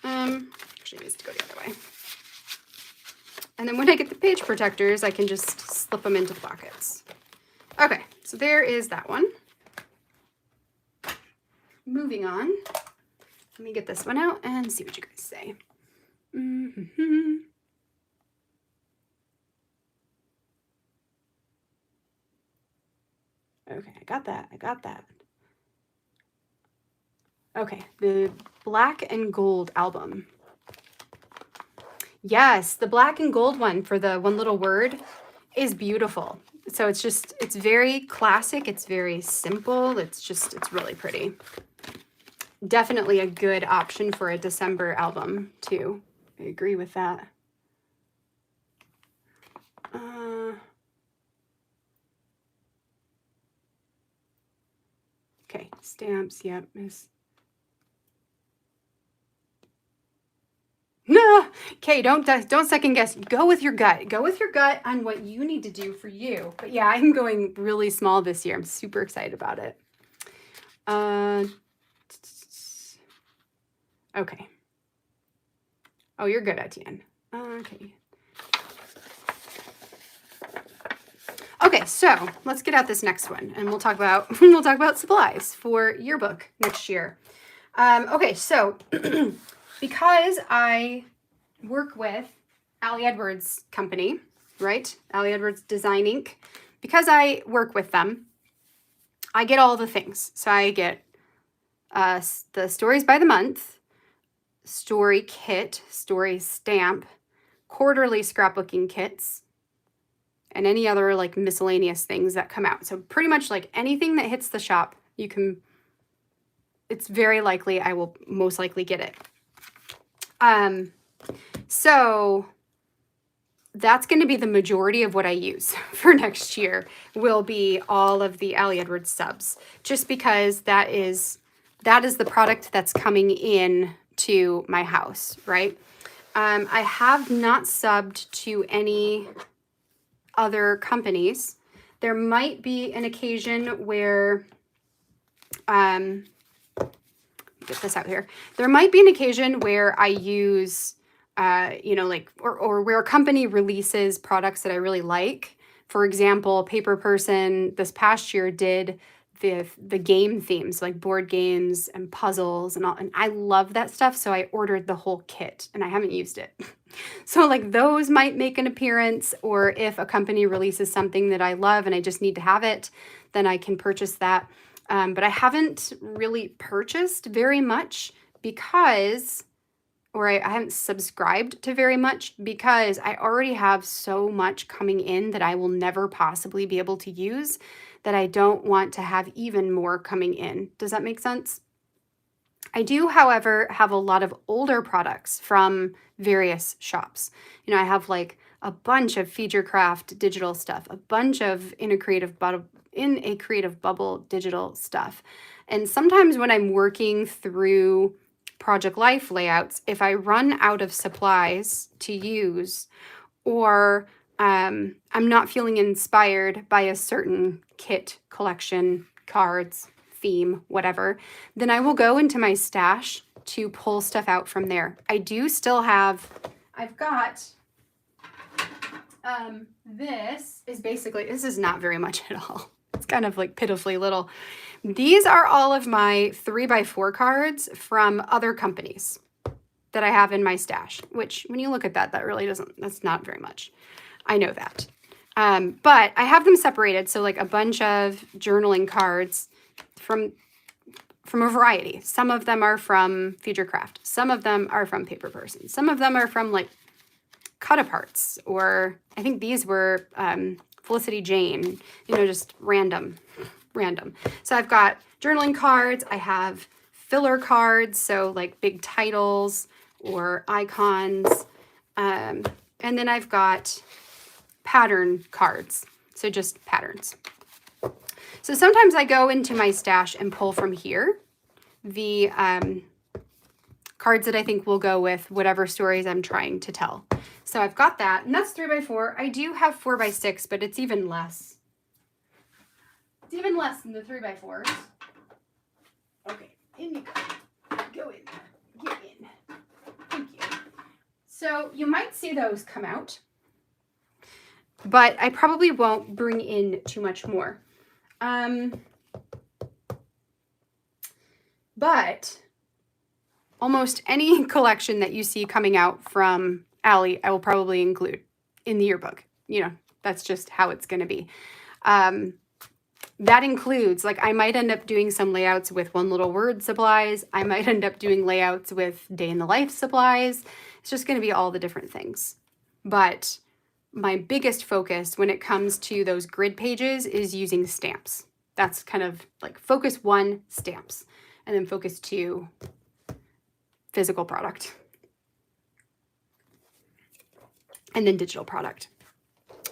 actually it needs to go the other way. And then when I get the page protectors, I can just slip them into the pockets. Okay, so there is that one. Moving on, let me get this one out and see what you guys say. Okay, I got that. Okay, the Black and Gold album. Yes, the Black and Gold one for the One Little Word is beautiful. So it's very classic. It's very simple. It's really pretty. Definitely a good option for a December album too. I agree with that. Okay, stamps, yep, miss. No, okay, don't second guess. Go with your gut. Go with your gut on what you need to do for you. But yeah, I'm going really small this year. I'm super excited about it. Okay. Oh, you're good, Etienne. Okay. Okay, so let's get out this next one, and we'll talk about supplies for yearbook next year. Okay, so because I work with Allie Edwards Company, right? Allie Edwards Design Inc. Because I work with them, I get all the things. So I get the stories by the month, story kit, story stamp, quarterly scrapbooking kits, and any other like miscellaneous things that come out. So pretty much like anything that hits the shop, it's very likely I will most likely get it. So that's going to be the majority of what I use for next year, will be all of the Allie Edwards subs, just because that is the product that's coming in to my house, right? I have not subbed to any other companies. There might be an occasion where get this out here. There might be an occasion where I use, you know, like, or where a company releases products that I really like. For example, Paper Person this past year did the game themes, like board games and puzzles and all, and I love that stuff, so I ordered the whole kit and I haven't used it. So like those might make an appearance, or if a company releases something that I love and I just need to have it, then I can purchase that. But I haven't really purchased very much because, or I haven't subscribed to very much because I already have so much coming in that I will never possibly be able to use, that I don't want to have even more coming in. Does that make sense? I do, however, have a lot of older products from various shops. You know, I have like a bunch of Feature Craft digital stuff, a bunch of in a Creative Bubble digital stuff. And sometimes when I'm working through Project Life layouts, if I run out of supplies to use, or I'm not feeling inspired by a certain kit, collection, cards, theme, whatever, then I will go into my stash to pull stuff out from there. I do still have, I've got, this is not very much at all. It's kind of like pitifully little. These are all of my 3x4 cards from other companies that I have in my stash, which when you look at that, that's not very much. I know that. But I have them separated. So like a bunch of journaling cards from a variety. Some of them are from Feature Craft. Some of them are from Paper Person. Some of them are from like cut aparts, or I think these were Felicity Jane, you know, just random. So I've got journaling cards. I have filler cards. So like big titles or icons. And then I've got pattern cards, so just patterns. So sometimes I go into my stash and pull from here the cards that I think will go with whatever stories I'm trying to tell. So I've got that, and that's 3x4. I do have 4x6, but it's even less. It's even less than the 3x4s. Okay, in you go. Go in there. Get in. Thank you. So you might see those come out, but I probably won't bring in too much more. But almost any collection that you see coming out from Allie, I will probably include in the yearbook. You know, that's just how it's going to be. That includes, like, I might end up doing some layouts with One Little Word supplies. I might end up doing layouts with Day in the Life supplies. It's just going to be all the different things. But my biggest focus when it comes to those grid pages is using stamps. That's kind of like focus 1, stamps, and then focus 2, physical product, and then digital product.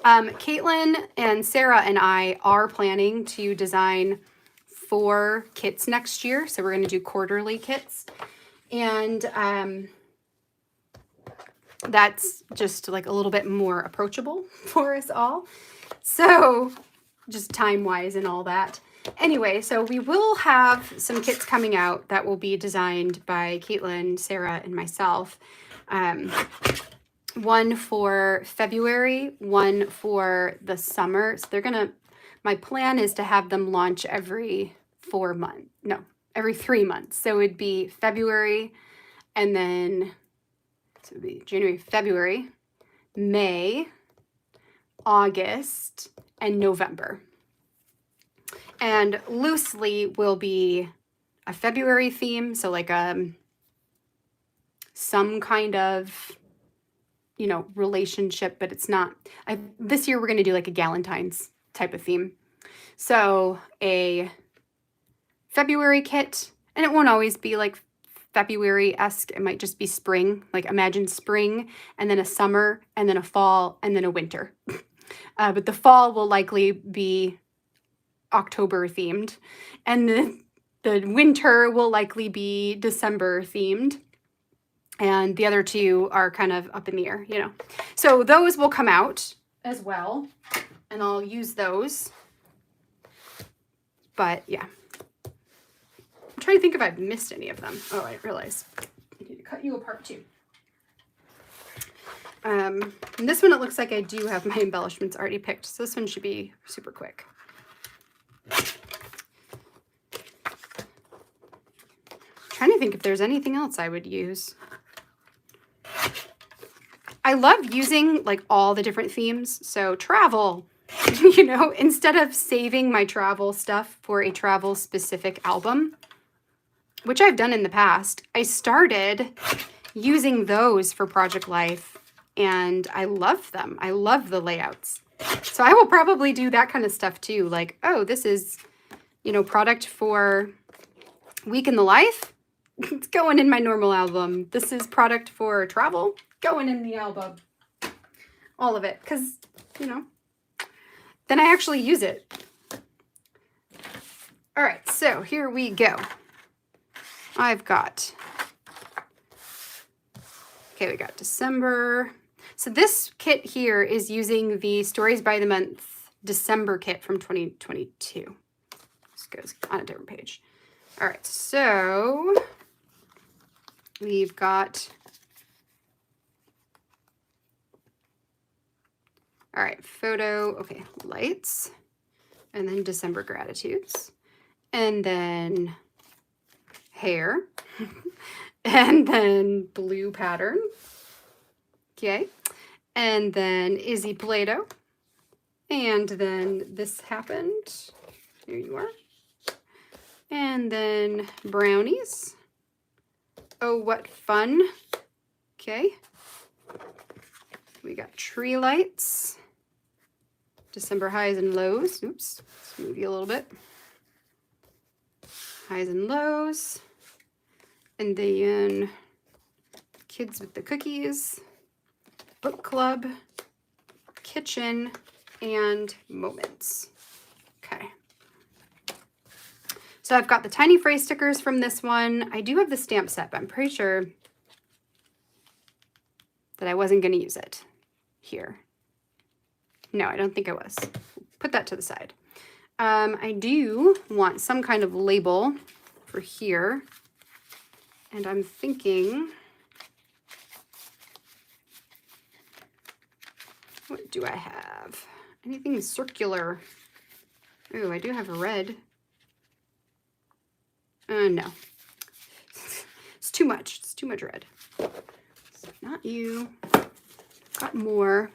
Caitlin and Sarah and I are planning to design 4 kits next year. So we're going to do quarterly kits. And that's just like a little bit more approachable for us all. So just time-wise and all that. Anyway, so we will have some kits coming out that will be designed by Caitlin, Sarah, and myself. One for February, one for the summer. So my plan is to have them launch every 3 months. So it'd be February, and then, so it'd be January, February, May, August, and November. And loosely will be a February theme. So like some kind of, you know, relationship, but it's not. This year we're going to do like a Galentine's type of theme. So a February kit, and it won't always be like February-esque. It might just be spring, like imagine spring, and then a summer, and then a fall, and then a winter. But the fall will likely be October themed, and the winter will likely be December themed. And the other 2 are kind of up in the air, you know. So those will come out as well, and I'll use those. But yeah, I'm trying to think if I've missed any of them. Oh, I realize I need to cut you apart too. And this one, it looks like I do have my embellishments already picked, so this one should be super quick. Trying to think if there's anything else I would use. I love using like all the different themes. So travel, you know, instead of saving my travel stuff for a travel specific album, which I've done in the past, I started using those for Project Life and I love them. I love the layouts. So I will probably do that kind of stuff too. Like, oh, this is, you know, product for Week in the Life. It's going in my normal album. This is product for travel, going in the album. All of it, because, you know, then I actually use it. All right, so here we go. I've got, okay, we got December. So this kit here is using the Stories by the Month December kit from 2022. This goes on a different page. All right, so we've got, all right, photo, okay, lights, and then December gratitudes, and then hair, and then blue pattern, okay, and then Izzy Play-Doh, and then this happened, here you are, and then brownies. Oh, what fun. Okay. We got tree lights. December highs and lows. Oops. Let's move you a little bit. Highs and lows. And then kids with the cookies. Book club. Kitchen. And moments. Okay. So I've got the tiny phrase stickers from this one. I do have the stamp set, but I'm pretty sure that I wasn't going to use it here. No, I don't think I was. Put that to the side. I do want some kind of label for here. And I'm thinking, what do I have? Anything circular? Oh, I do have a red. No. It's too much. It's too much red. So not you. Got more.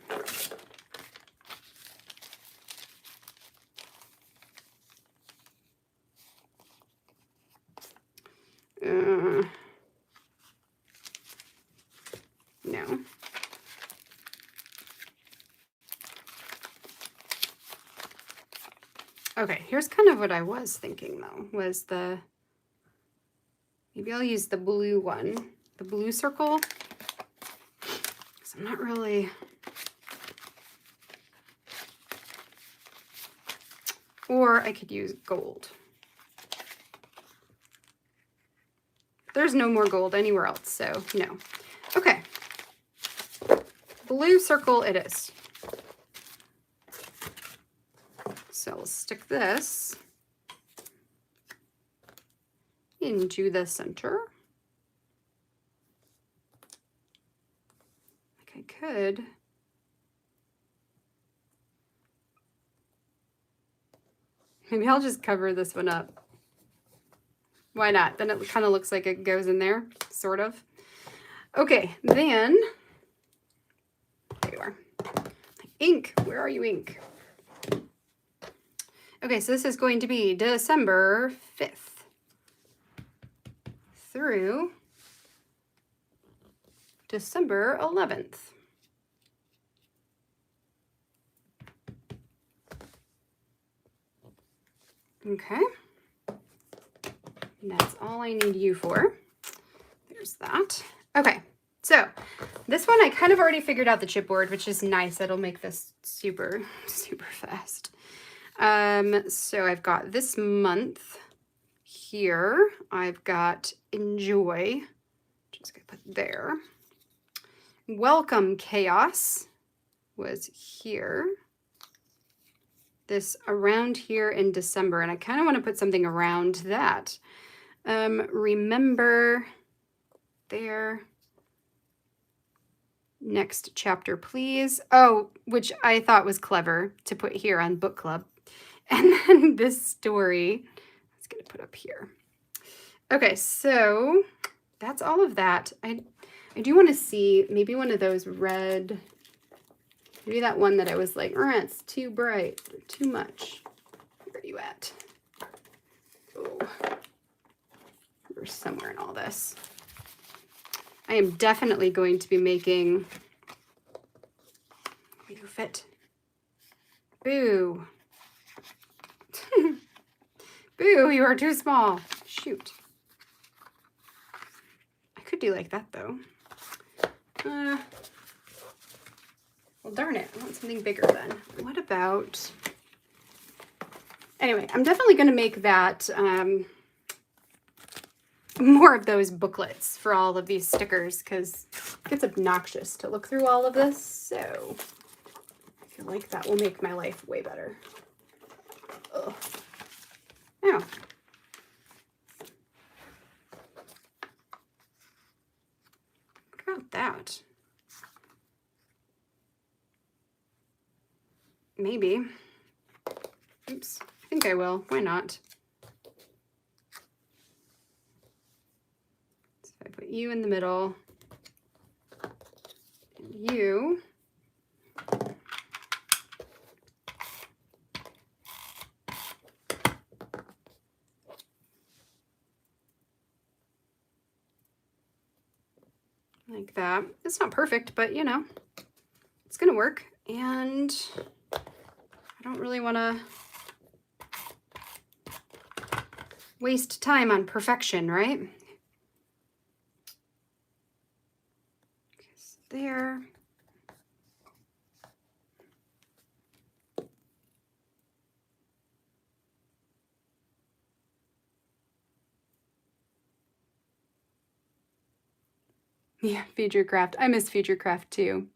No. Okay, here's kind of what I was thinking though, was the, maybe I'll use the blue one, the blue circle, because I'm not really, or I could use gold. There's no more gold anywhere else, so no. Okay, blue circle it is. So we'll stick this into the center. Like I could. Maybe I'll just cover this one up. Why not? Then it kind of looks like it goes in there, sort of. Okay, then, there you are. Ink, where are you, ink? Okay, so this is going to be December 5th through December 11th. Okay. And that's all I need you for. There's that. Okay, so this one I kind of already figured out the chipboard, which is nice. It'll make this super, super fast. So I've got this month here. I've got enjoy, just gonna put there. Welcome chaos was here. This around here in December, and I kind of want to put something around that. Remember there. Next chapter, please. Oh, which I thought was clever to put here on book club. And then this story, let's get it put up here. Okay, so that's all of that. I do want to see maybe one of those red, maybe that one that I was like, it's too bright, too much. Where are you at? Oh, you're somewhere in all this. I am definitely going to be making, you fit. Boo. Boo, you are too small. Shoot. I could do like that though. Well, darn it. I want something bigger then. What about, anyway, I'm definitely going to make that more of those booklets for all of these stickers because it gets obnoxious to look through all of this. So I feel like that will make my life way better. Ugh. Now, what about that? Maybe. Oops. I think I will. Why not? So I put you in the middle. And you. Like that. It's not perfect, but you know, it's gonna work. And I don't really want to waste time on perfection, right? Okay, so there. Yeah, Future Craft. I miss Future Craft too.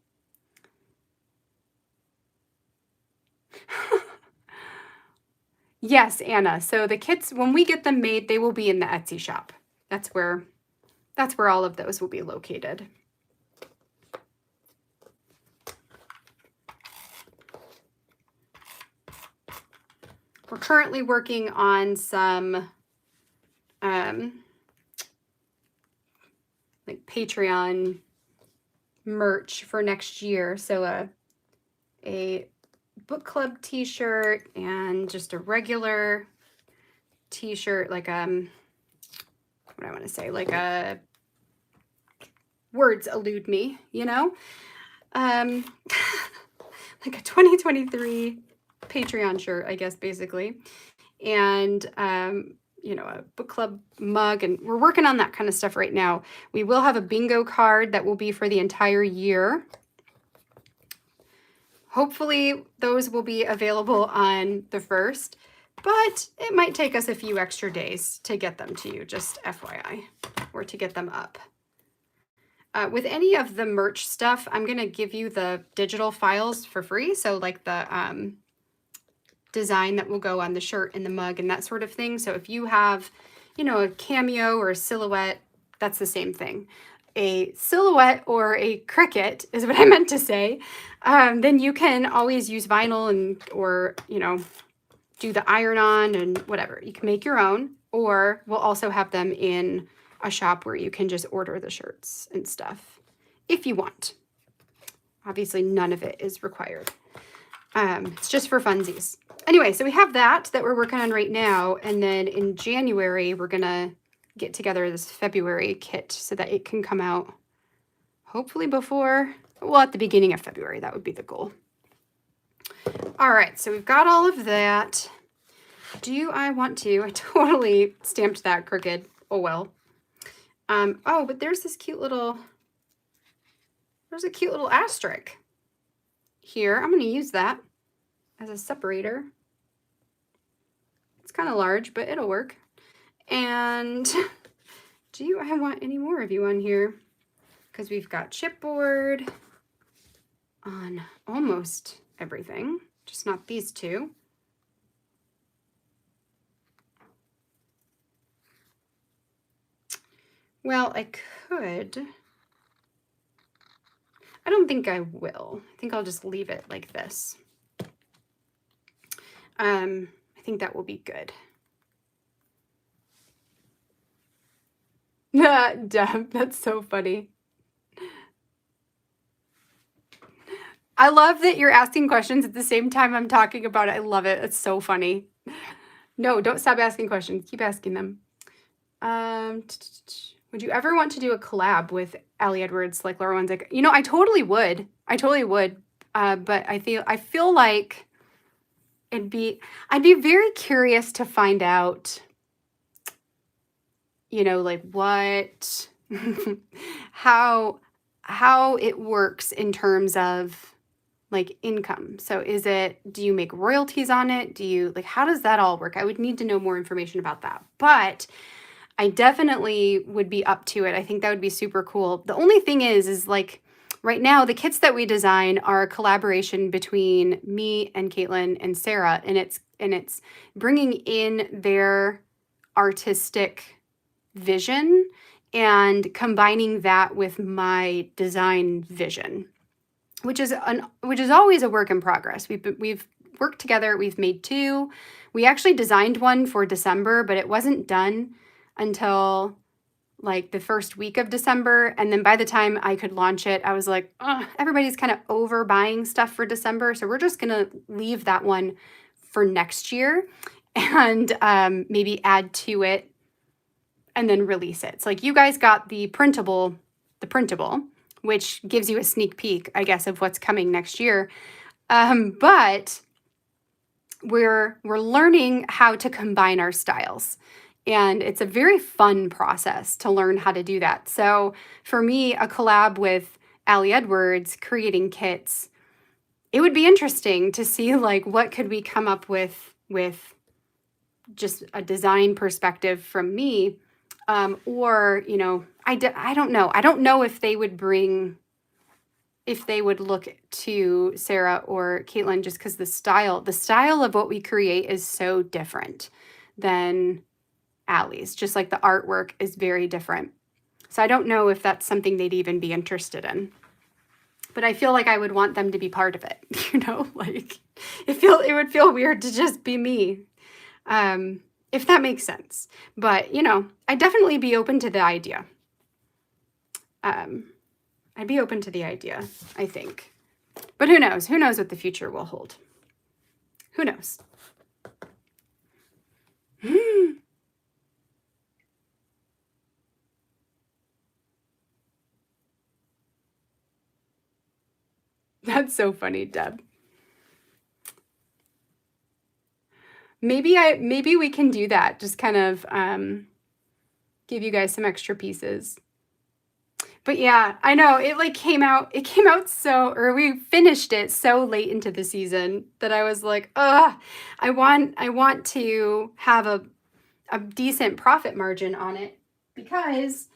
Yes, Anna. So the kits, when we get them made, they will be in the Etsy shop. That's where all of those will be located. We're currently working on some like Patreon merch for next year. So a book club t-shirt and just a regular t-shirt, like what I want to say, like a words elude me, you know, like a 2023 Patreon shirt, I guess, basically, and you know, a book club mug, and we're working on that kind of stuff right now. We will have a bingo card that will be for the entire year. Hopefully those will be available on the 1st, but it might take us a few extra days to get them to you, just FYI, or to get them up. With any of the merch stuff, I'm going to give you the digital files for free. So like the design that will go on the shirt and the mug and that sort of thing. So if you have, you know, a cameo or a silhouette, that's the same thing. A silhouette or a cricket is what I meant to say. Then you can always use vinyl and, or, you know, do the iron on and whatever. You can make your own, or we'll also have them in a shop where you can just order the shirts and stuff if you want. Obviously, none of it is required. It's just for funsies. Anyway, so we have that we're working on right now. And then in January, we're going to get together this February kit so that it can come out hopefully before, well, at the beginning of February. That would be the goal. All right, so we've got all of that. Do I want to? I totally stamped that crooked. Oh, well. Oh, but there's this cute little, there's a cute little asterisk here. I'm going to use that as a separator. It's kind of large, but it'll work. And do I want any more of you on here? Because we've got chipboard on almost everything, just not these two. Well, I could. I don't think I will. I think I'll just leave it like this. I think that will be good. Deb, that's so funny. I love that you're asking questions at the same time I'm talking about it. I love it. It's so funny. No, don't stop asking questions. Keep asking them. Would you ever want to do a collab with Allie Edwards, like Laura Wenzik? You know, I totally would. I totally would. But I feel like I'd be very curious to find out, you know, like what, how it works in terms of like income. So do you make royalties on it? How does that all work? I would need to know more information about that, but I definitely would be up to it. I think that would be super cool. The only thing is like right now, the kits that we design are a collaboration between me and Caitlin and Sarah, and it's bringing in their artistic vision and combining that with my design vision, which is always a work in progress. We've worked together. We've made 2. We actually designed one for December, but it wasn't done until like the first week of December. And then by the time I could launch it, I was like, everybody's kind of over buying stuff for December. So we're just going to leave that one for next year and maybe add to it and then release it. So like you guys got the printable, which gives you a sneak peek, I guess, of what's coming next year. But we're learning how to combine our styles. And it's a very fun process to learn how to do that. So for me, a collab with Allie Edwards creating kits, it would be interesting to see like what could we come up with just a design perspective from me. Or, you know, I don't know. I don't know if they would look to Sarah or Caitlin just because the style of what we create is so different than Allie's. Just like the artwork is very different. So I don't know if that's something they'd even be interested in. But I feel like I would want them to be part of it. You know, like it would feel weird to just be me. If that makes sense. But, you know, I'd definitely be open to the idea. I'd be open to the idea, I think. But who knows? Who knows what the future will hold? Who knows? That's so funny, Deb. Maybe we can do that. Just kind of give you guys some extra pieces. But yeah, I know it like came out we finished it so late into the season that I was like, I want to have a decent profit margin on it because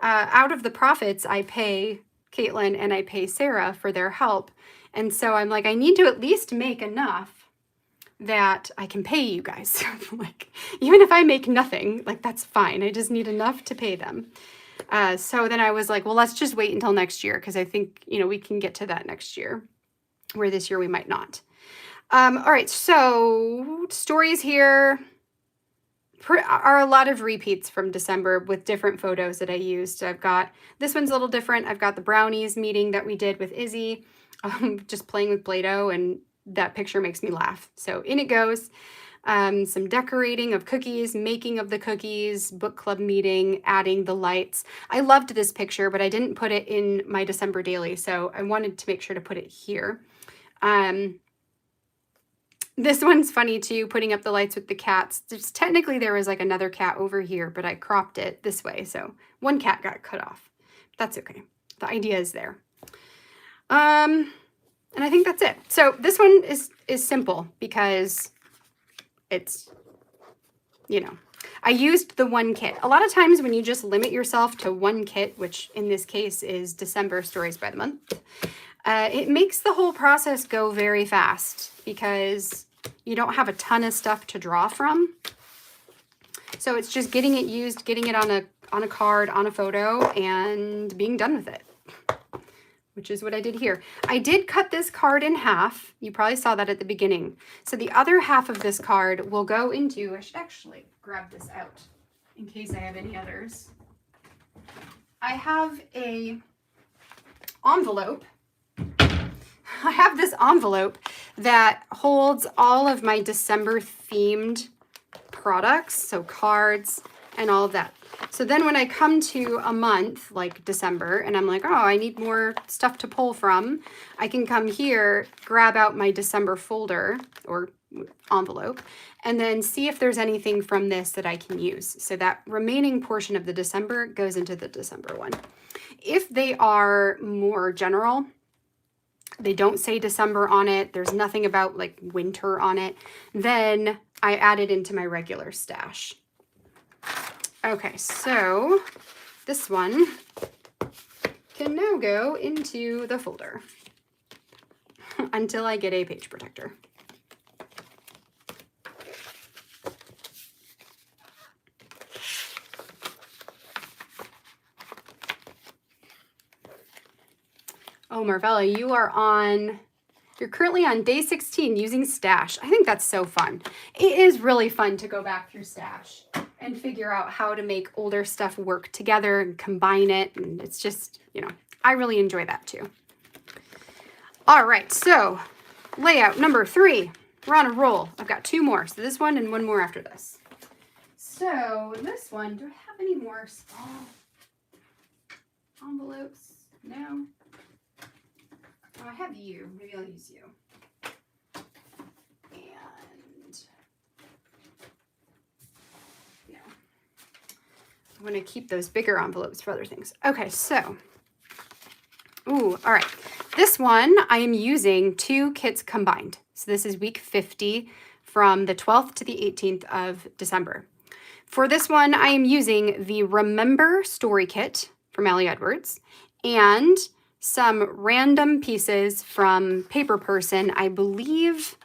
out of the profits I pay Caitlin and I pay Sarah for their help. And so I'm like, I need to at least make enough that I can pay you guys. Like, even if I make nothing, like that's fine. I just need enough to pay them. So then I was like, well, let's just wait until next year because I think, you know, we can get to that next year where this year we might not. All right, so stories here are a lot of repeats from December with different photos that I used. I've got, this one's a little different. I've got the brownies meeting that we did with Izzy, just playing with Play-Doh, and that picture makes me laugh. So in it goes. Some decorating of cookies, making of the cookies, book club meeting, adding the lights. I loved this picture, but I didn't put it in my December daily, so I wanted to make sure to put it here. This one's funny too, putting up the lights with the cats. Technically there was like another cat over here, but I cropped it this way, so one cat got cut off. That's okay. The idea is there. And I think that's it. So this one is simple because it's, you know, I used the one kit. A lot of times when you just limit yourself to one kit, which in this case is December Stories by the Month, it makes the whole process go very fast because you don't have a ton of stuff to draw from. So it's just getting it used, getting it on a card, on a photo, and being done with it, which is what I did here. I did cut this card in half. You probably saw that at the beginning. So the other half of this card will go into, I should actually grab this out in case I have any others. I have a envelope. I have this envelope that holds all of my December themed products, so cards and all of that. So then when I come to a month like December and I'm like, oh, I need more stuff to pull from, I can come here, grab out my December folder or envelope, and then see if there's anything from this that I can use. So that remaining portion of the December goes into the December one. If they are more general, they don't say December on it, there's nothing about like winter on it, then I add it into my regular stash. Okay, so this one can now go into the folder until I get a page protector. Oh, Marvella, you're currently on day 16 using Stash. I think that's so fun. It is really fun to go back through Stash and figure out how to make older stuff work together and combine it. And it's just, I really enjoy that too. All right, so layout number 3. We're on a roll. I've got 2 more. So this one and 1 more after this. So this one, do I have any more small envelopes? No. Oh, I have you. Maybe I'll use you. And no. I'm going to keep those bigger envelopes for other things. Okay, so. Ooh, all right. This one, I am using 2 kits combined. So this is week 50 from the 12th to the 18th of December. For this one, I am using the Remember Story Kit from Allie Edwards and some random pieces from Paper Person, I believe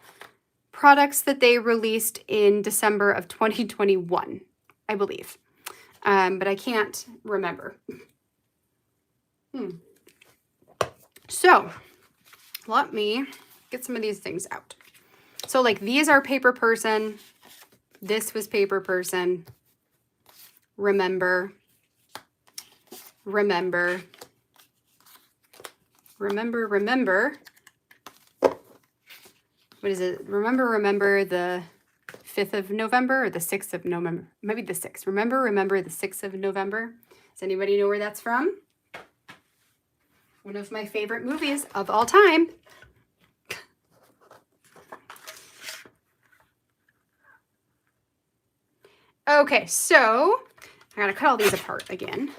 products that they released in December of 2021, I believe. But I can't remember. So let me get some of these things out. So like these are Paper Person. This was Paper Person. Remember. Remember. Remember. What is it? Remember the 5th of November or the 6th of November? Maybe the 6th. Remember the 6th of November. Does anybody know where that's from? One of my favorite movies of all time. Okay, so I gotta cut all these apart again.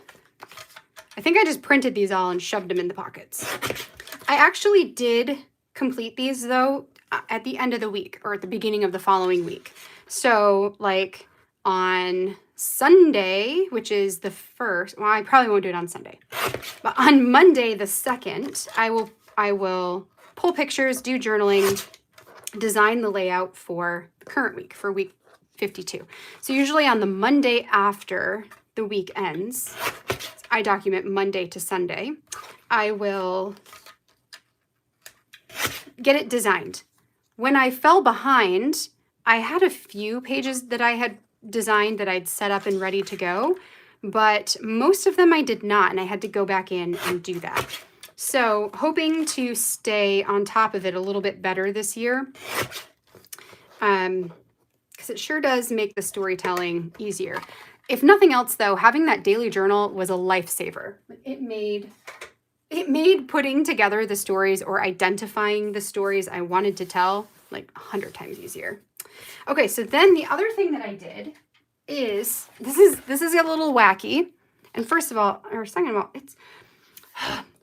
I think I just printed these all and shoved them in the pockets. I actually did complete these though at the end of the week or at the beginning of the following week. So like on Sunday, which is the 1st, well, I probably won't do it on Sunday, but on Monday the 2nd, I will pull pictures, do journaling, design the layout for the current week, for week 52. So usually on the Monday after the week ends, I document Monday to Sunday, I will get it designed. When I fell behind, I had a few pages that I had designed that I'd set up and ready to go, but most of them I did not, and I had to go back in and do that. So hoping to stay on top of it a little bit better this year, because it sure does make the storytelling easier. If nothing else though, having that daily journal was a lifesaver. It made putting together the stories or identifying the stories I wanted to tell like 100 times easier. Okay, so then the other thing that I did is, this is a little wacky. And first of all, or second of all, it's,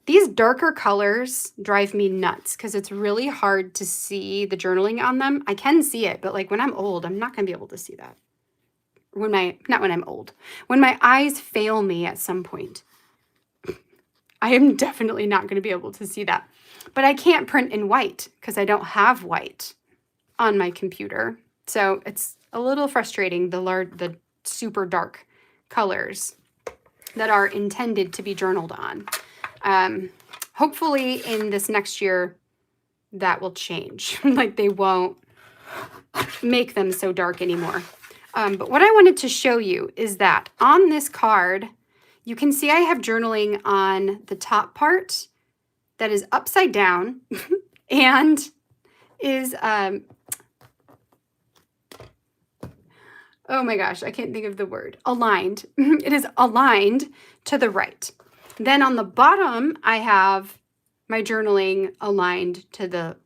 these darker colors drive me nuts because it's really hard to see the journaling on them. I can see it, but like when I'm old, I'm not gonna be able to see that. Not when I'm old, when my eyes fail me at some point, I am definitely not going to be able to see that. But I can't print in white because I don't have white on my computer. So it's a little frustrating, the super dark colors that are intended to be journaled on. Hopefully in this next year, that will change. Like they won't make them so dark anymore. But what I wanted to show you is that on this card, you can see I have journaling on the top part that is upside down and is, oh my gosh, I can't think of the word, aligned. It is aligned to the right. Then on the bottom, I have my journaling aligned to the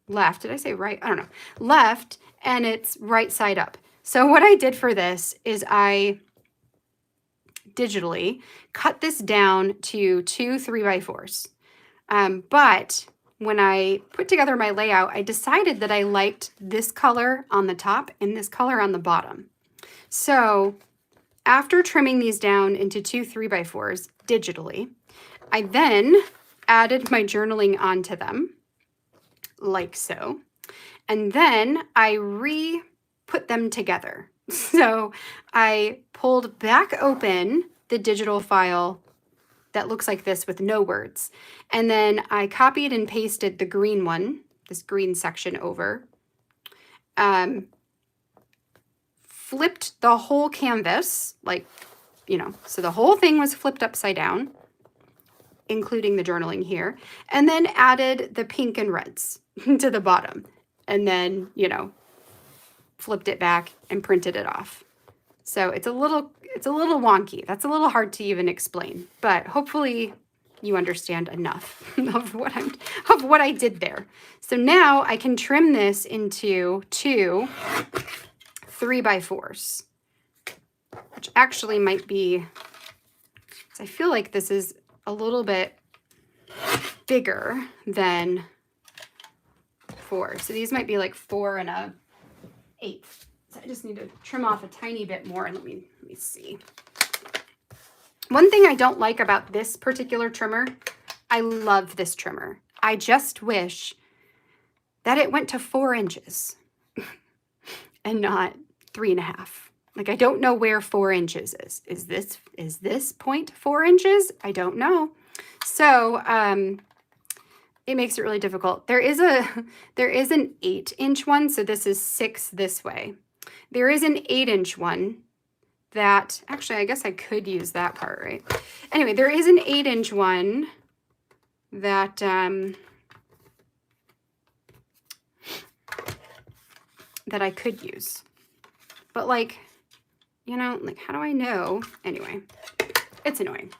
left. Did I say right? I don't know. Left, and it's right side up. So what I did for this is I digitally cut this down to 2 3x4s. But when I put together my layout, I decided that I liked this color on the top and this color on the bottom. So after trimming these down into 2 3x4s digitally, I then added my journaling onto them, like so. And then I put them together. So I pulled back open the digital file that looks like this with no words. And then I copied and pasted the green one, this green section over, flipped the whole canvas, like, you know, so the whole thing was flipped upside down, including the journaling here, and then added the pink and reds to the bottom. And then, you know, flipped it back and printed it off. So it's a little wonky. That's a little hard to even explain, but hopefully you understand enough of what I did there. So now I can trim this into 2 3x4s, which actually might be, I feel like this is a little bit bigger than 4. So these might be like 4 and a 1/8. So I just need to trim off a tiny bit more, and let me see. One thing I don't like about this particular trimmer, I love this trimmer. I just wish that it went to 4 inches and not 3.5. Like, I don't know where 4 inches is. Is this point 4 inches? I don't know. So, it makes it really difficult. There is an 8-inch one, so this is 6 this way. There is an 8-inch one that, actually, I guess I could use that part, right? Anyway, there is an 8-inch one that, that I could use. But, like, you know, like, how do I know? Anyway, it's annoying.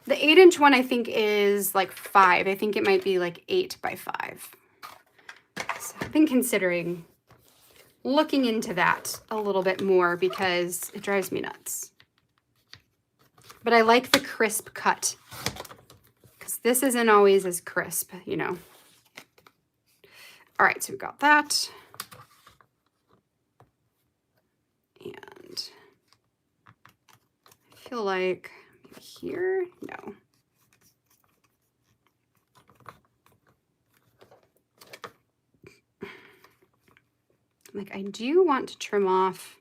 The 8-inch one, I think, is like 5. I think it might be like 8x5. So I've been considering looking into that a little bit more because it drives me nuts. But I like the crisp cut because this isn't always as crisp, you know. All right, so we got that. And I feel like here, no. Like, I do want to trim off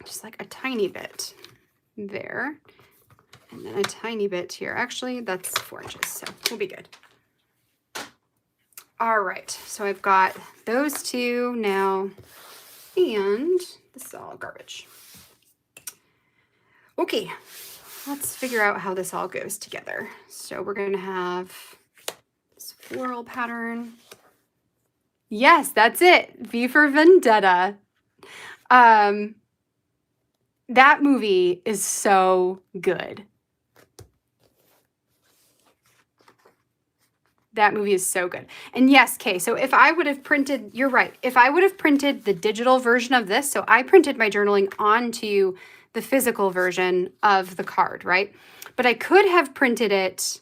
just like a tiny bit there, and then a tiny bit here. Actually, that's 4 inches, so we'll be good. All right, so I've got those two now, and this is all garbage. Okay, let's figure out how this all goes together. So we're going to have this floral pattern. Yes, that's it. V for Vendetta. That movie is so good. That movie is so good. And yes, Kay, so if I would have printed, you're right. If I would have printed the digital version of this, so I printed my journaling onto the physical version of the card, right? But I could have printed it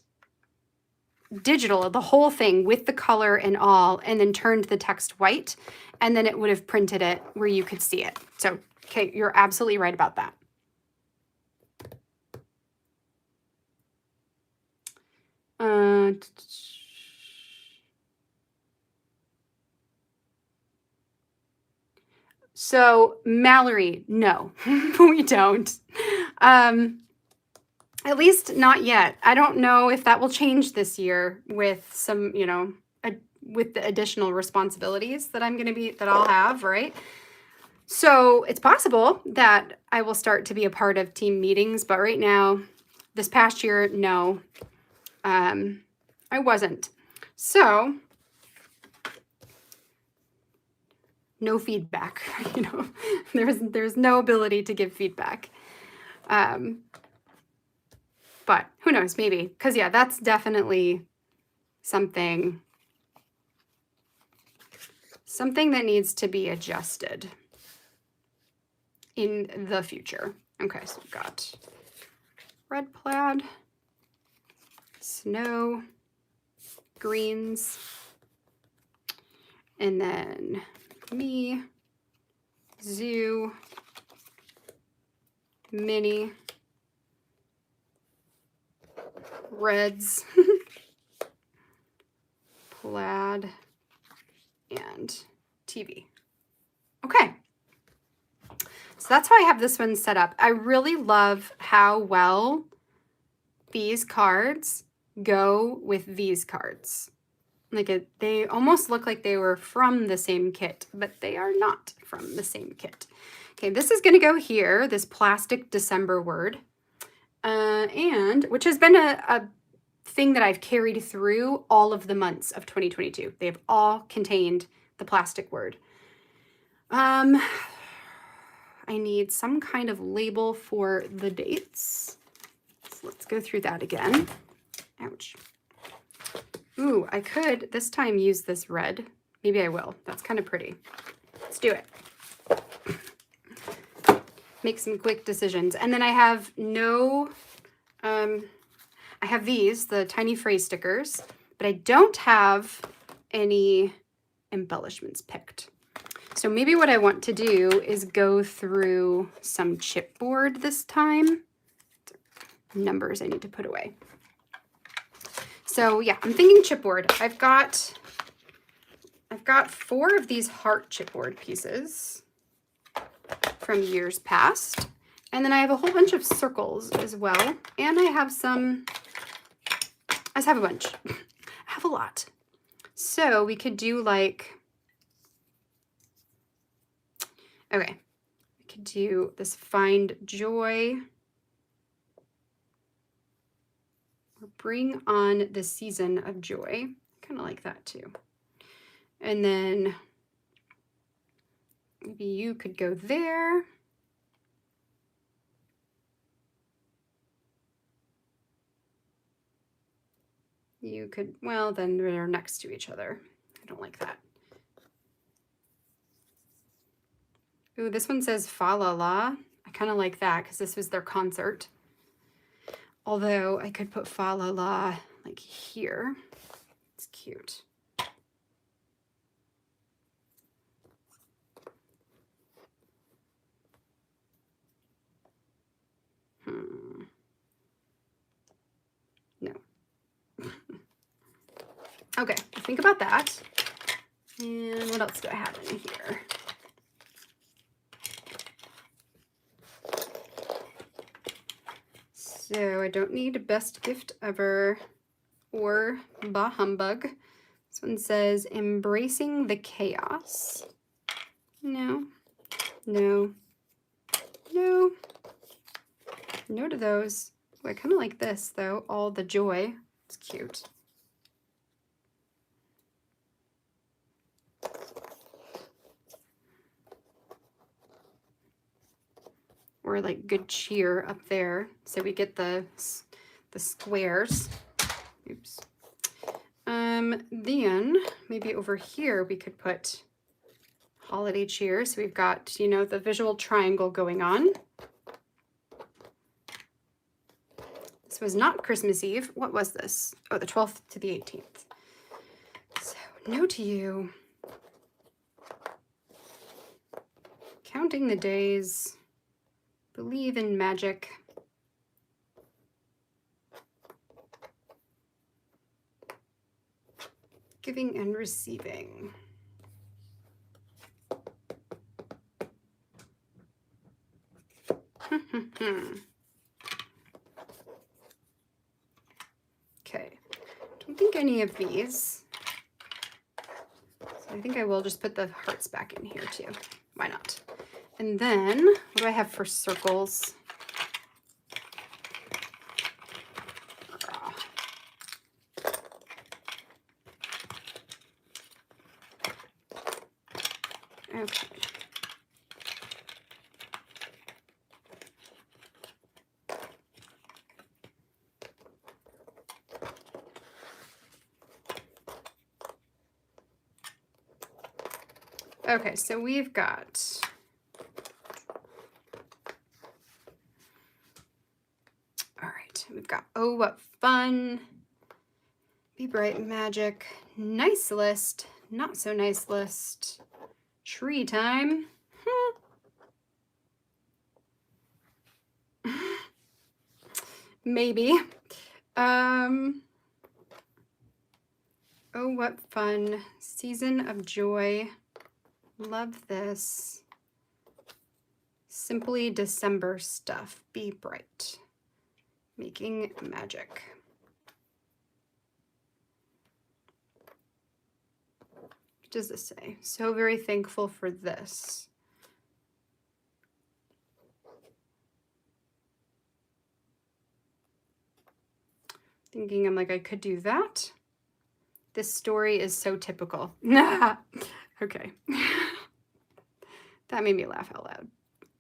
digital, the whole thing with the color and all, and then turned the text white, and then it would have printed it where you could see it. So, okay, you're absolutely right about that. So Mallory, no, we don't. At least not yet. I don't know if that will change this year with some, you know, with the additional responsibilities that I'll have, right? So it's possible that I will start to be a part of team meetings, but right now, this past year, no, I wasn't. So no feedback, you know, there's no ability to give feedback. But who knows, maybe, because yeah, that's definitely something that needs to be adjusted in the future. Okay, so we've got red plaid, snow, greens, and then me, zoo, mini, reds, plaid, and TV. Okay. So that's how I have this one set up. I really love how well these cards go with these cards. Like they almost look like they were from the same kit, but they are not from the same kit. Okay, this is going to go here, this plastic December word, and which has been a thing that I've carried through all of the months of 2022. They've all contained the plastic word. I need some kind of label for the dates. So let's go through that again. Ouch. Ooh, I could this time use this red. Maybe I will. That's kind of pretty. Let's do it. Make some quick decisions. And then I have I have these, the tiny phrase stickers, but I don't have any embellishments picked. So maybe what I want to do is go through some chipboard this time. Numbers I need to put away. So yeah, I'm thinking chipboard. I've got 4 of these heart chipboard pieces from years past. And then I have a whole bunch of circles as well. And I have a bunch. I have a lot. So we could do like, okay, we could do this find joy. Or bring on the season of joy. Kind of like that too. And then maybe you could go there. You could, well, then they're next to each other. I don't like that. Ooh, this one says fa la la. I kind of like that because this was their concert. Although I could put fa la la like here. It's cute. No. Okay, think about that. And what else do I have in here? So I don't need best gift ever or bah humbug. This one says embracing the chaos. No, no, no, no to those. Ooh, I kind of like this though, all the joy. It's cute. Or like good cheer up there. So we get the squares. Oops. Then maybe over here we could put holiday cheer. So we've got, you know, the visual triangle going on. This was not Christmas Eve. What was this? Oh, the 12th to the 18th. So no to you. Counting the days. Believe in magic. Giving and receiving. Okay, don't think any of these. So I think I will just put the hearts back in here too. Why not? And then, what do I have for circles? Okay. Okay, so we've got we've got Oh What Fun, Be Bright Magic, Nice List, Not So Nice List, Tree Time. Maybe. Oh What Fun, Season of Joy, Love This, Simply December Stuff, Be Bright, Making Magic. What does this say? So very thankful for this. Thinking I'm like, I could do that. This story is so typical. Okay. That made me laugh out loud.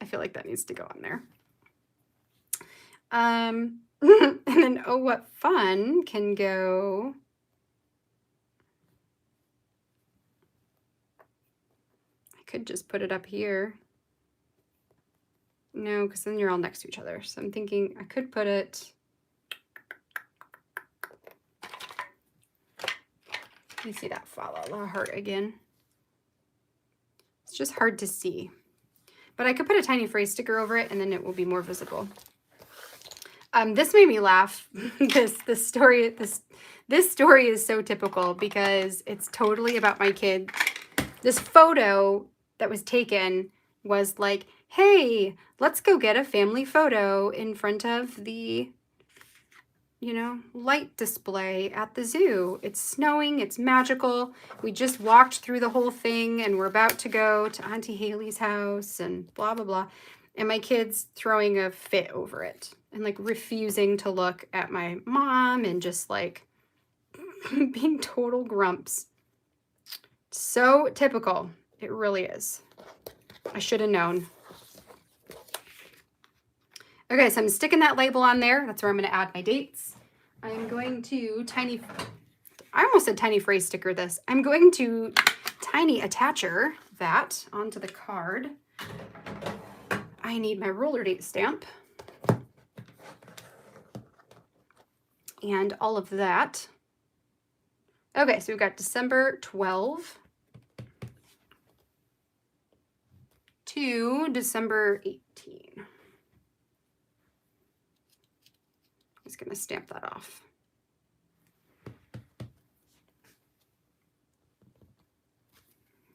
I feel like that needs to go on there. And then Oh What Fun can go. I could just put it up here. No, because then you're all next to each other. So I'm thinking I could put it. Let me see that follow the heart again. It's just hard to see. But I could put a tiny phrase sticker over it and then it will be more visible. This made me laugh. This story is so typical because it's totally about my kid. This photo that was taken was like, hey, let's go get a family photo in front of the, you know, light display at the zoo. It's snowing, it's magical. We just walked through the whole thing and we're about to go to Auntie Haley's house and blah, blah, blah. And my kid's throwing a fit over it and like refusing to look at my mom and just like being total grumps. So typical. It really is. I should have known. Okay, so I'm sticking that label on there. That's where I'm going to add my dates. I'm going to I almost said tiny phrase sticker this. I'm going to tiny attacher that onto the card. I need my roller date stamp. And all of that. Okay, so we've got December 12 to December 18. I'm just going to stamp that off.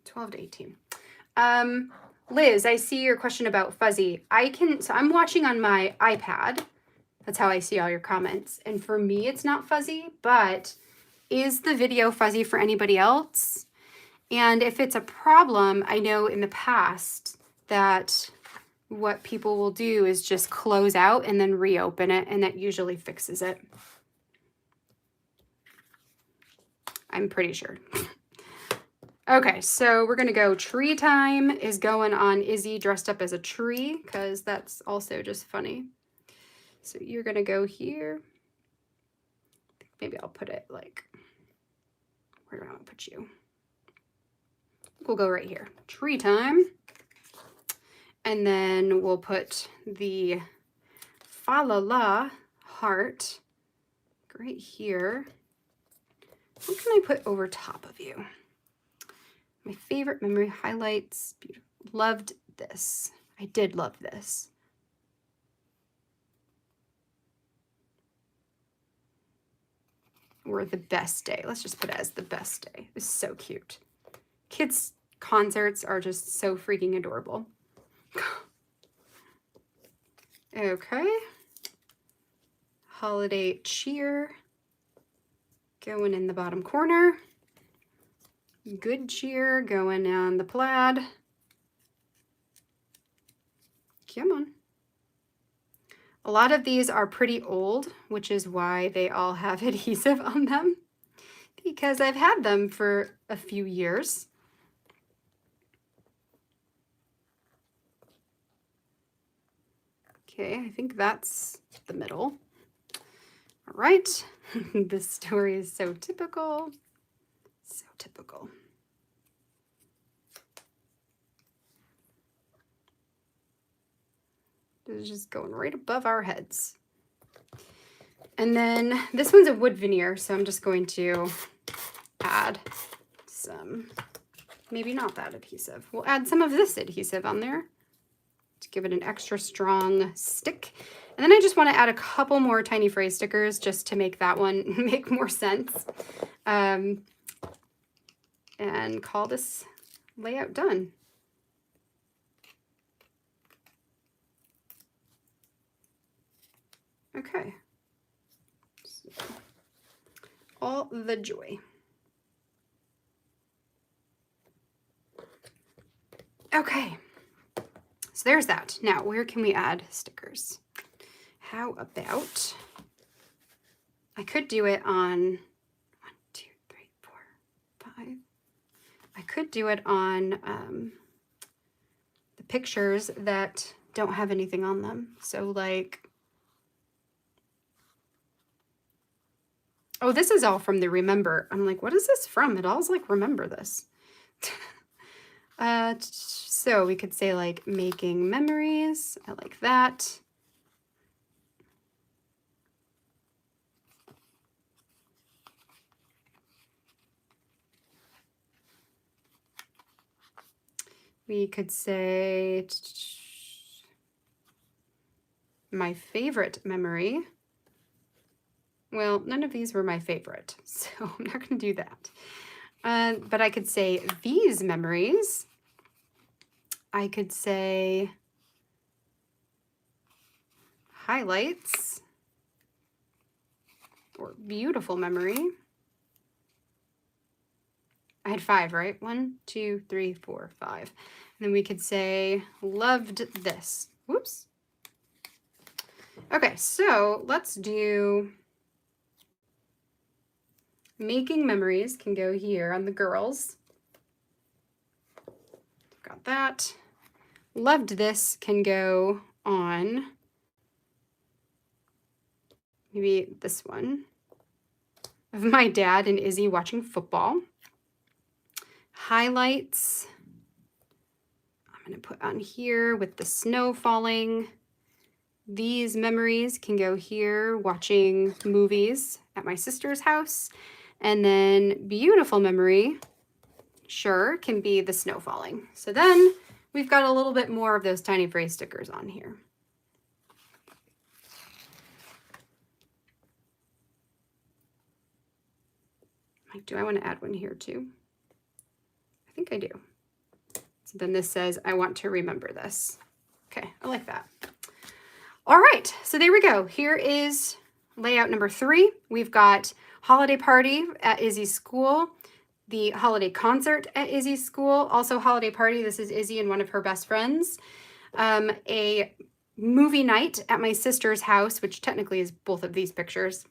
To 18. Liz, I see your question about fuzzy. So I'm watching on my iPad. That's how I see all your comments. And for me, it's not fuzzy, but is the video fuzzy for anybody else? And if it's a problem, I know in the past that what people will do is just close out and then reopen it, and that usually fixes it. I'm pretty sure. Okay, so we're gonna go Tree Time is going on Izzy dressed up as a tree, because that's also just funny. So you're gonna go here. Maybe I'll put it like, where do I want to put you? We'll go right here. Tree Time. And then we'll put the Fa La La heart right here. What can I put over top of you? My favorite memory highlights. Beautiful. Loved this. I did love this. Or the best day. Let's just put it as the best day. It was so cute. Kids' concerts are just so freaking adorable. Okay. Holiday cheer going in the bottom corner. Good cheer going on the plaid. Come on. A lot of these are pretty old, which is why they all have adhesive on them, because I've had them for a few years. Okay, I think that's the middle. All right, this story is so typical, so typical. This is just going right above our heads. And then this one's a wood veneer, so I'm just going to add some, maybe not that adhesive. We'll add some of this adhesive on there to give it an extra strong stick. And then I just want to add a couple more tiny phrase stickers just to make that one make more sense. And call this layout done. Okay. So, all the joy. Okay. So there's that. Now, where can we add stickers? How about, I could do it on 1, 2, 3, 4, 5. I could do it on the pictures that don't have anything on them. So like, oh, this is all from the Remember. I'm like, what is this from? It all's like, remember this. So we could say like making memories. I like that. We could say my favorite memory. Well, none of these were my favorite, so I'm not going to do that. But I could say these memories. I could say highlights or beautiful memory. I had 5, right? 1, 2, 3, 4, 5. And then we could say loved this. Whoops. Okay, so let's do making memories can go here on the girls. Got that. Loved this can go on maybe this one of my dad and Izzy watching football. Highlights, I'm going to put on here with the snow falling. These memories can go here watching movies at my sister's house. And then beautiful memory, sure, can be the snow falling. So then we've got a little bit more of those tiny phrase stickers on here. Like, do I want to add one here too? I think I do. So then this says, I want to remember this. Okay, I like that. All right, so there we go. Here is layout number 3. We've got holiday party at Izzy's school, the holiday concert at Izzy's school, also holiday party. This is Izzy and one of her best friends. A movie night at my sister's house, which technically is both of these pictures.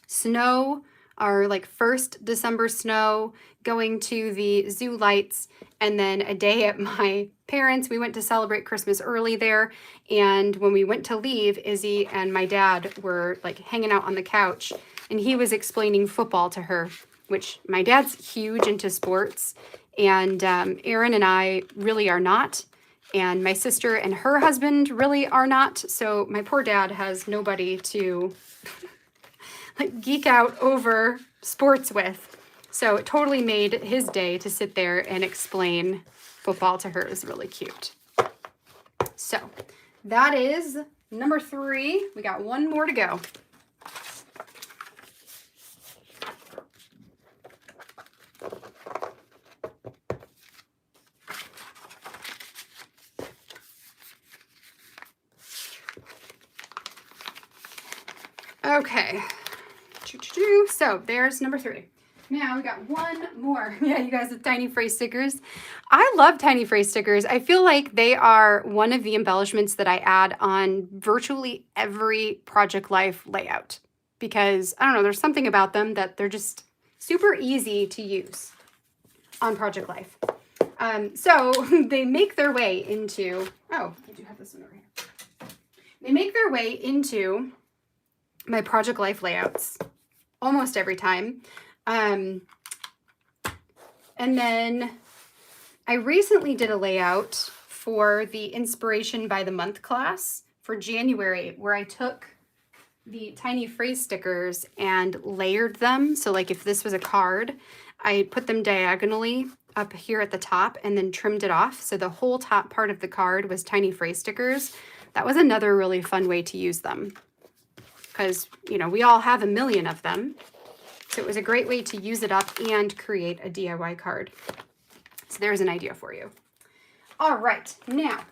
Snow, our like first December snow, going to the zoo lights, and then a day at my parents'. We went to celebrate Christmas early there, and when we went to leave, Izzy and my dad were like hanging out on the couch, and he was explaining football to her, which my dad's huge into sports, and Aaron and I really are not, and my sister and her husband really are not, so my poor dad has nobody to like geek out over sports with. So it totally made his day to sit there and explain football to her. It was really cute. So that is number 3. We got one more to go. Okay. So there's number 3. Now we got one more. Yeah, you guys with tiny phrase stickers. I love tiny phrase stickers. I feel like they are one of the embellishments that I add on virtually every Project Life layout because, I don't know, there's something about them that they're just super easy to use on Project Life. So they make their way into, oh, I do have this one over here. They make their way into my Project Life layouts almost every time. And then I recently did a layout for the Inspiration by the Month class for January where I took the tiny phrase stickers and layered them. So like if this was a card, I put them diagonally up here at the top and then trimmed it off. So the whole top part of the card was tiny phrase stickers. That was another really fun way to use them because, you know, we all have a million of them. So it was a great way to use it up and create a DIY card. So there's an idea for you. All right, now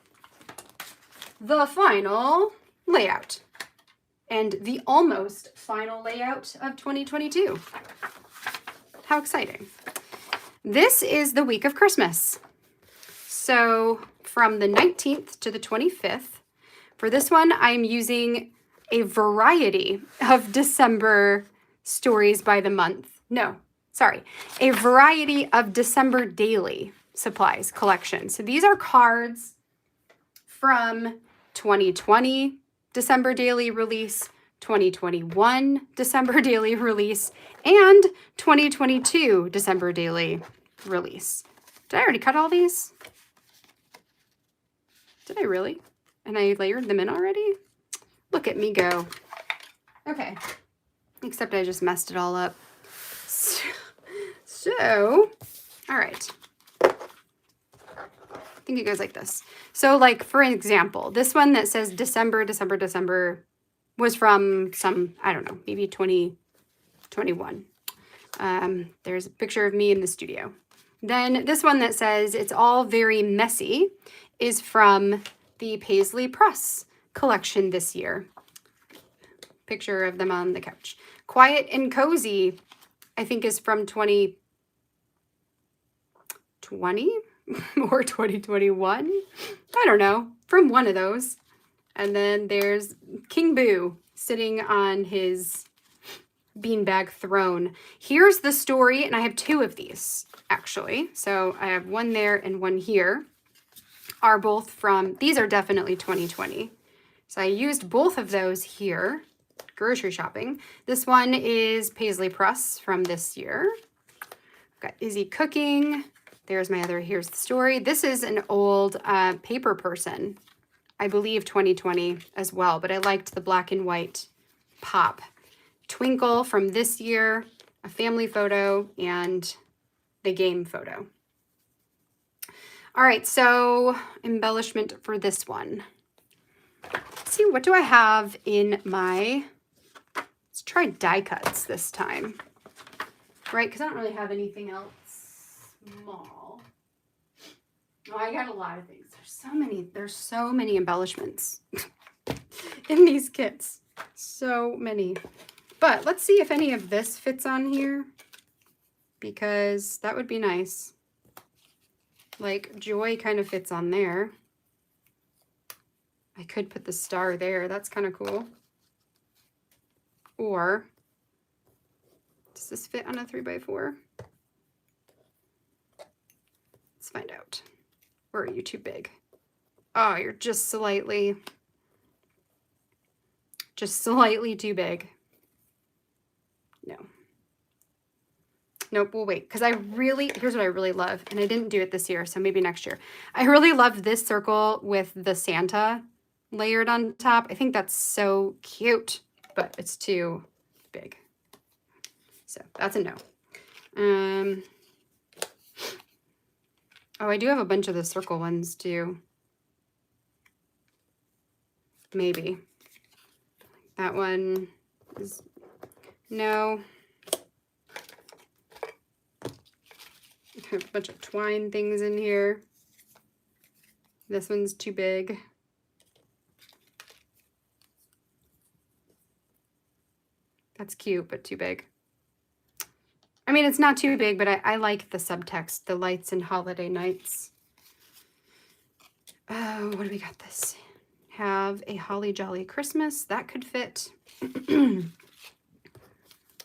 the final layout and the almost final layout of 2022. How exciting. This is the week of Christmas. So from the 19th to the 25th, for this one, I'm using a variety of December stories by the month. No, sorry, a variety of December daily supplies collection. So these are cards from 2020 December daily release, 2021 December daily release, and 2022 December daily release. Did I already cut all these? Did I really? And I layered them in already? Look at me go. Okay. Except I just messed it all up. So, all right. I think it goes like this. So like, for example, this one that says December was from some, I don't know, maybe 2021. There's a picture of me in the studio. Then this one that says It's All Very Messy is from the Paisley Press collection this year. Picture of them on the couch. Quiet and Cozy, I think, is from 2020 or 2021. I don't know, from one of those. And then there's King Boo sitting on his beanbag throne. Here's the story, and I have 2 of these, actually. So I have one there and one here. Are both from, these are definitely 2020. So I used both of those here. Grocery shopping. This one is Paisley Press from this year. I've got Izzy cooking. There's my other, here's the story. This is an old paper person, I believe 2020 as well, but I liked the black and white pop. Twinkle from this year, a family photo, and the game photo. All right, so embellishment for this one. Let's see, what do I have in my, let's try die cuts this time, right? Because I don't really have anything else small. Oh, I got a lot of things. There's so many embellishments in these kits. So many. But let's see if any of this fits on here, because that would be nice. Like Joy kind of fits on there. I could put the star there. That's kind of cool. Or does this fit on a 3x4? Let's find out. Or are you too big? Oh, you're just slightly too big. No. Nope, we'll wait. Because here's what I really love. And I didn't do it this year, so maybe next year. I really love this circle with the Santa layered on top. I think that's so cute, but it's too big. So that's a no. Oh, I do have a bunch of the circle ones too. Maybe. That one is no. I have a bunch of twine things in here. This one's too big. That's cute, but too big. I mean, it's not too big, but I like the subtext, the lights and holiday nights. Oh, what do we got this? Have a holly jolly Christmas. That could fit.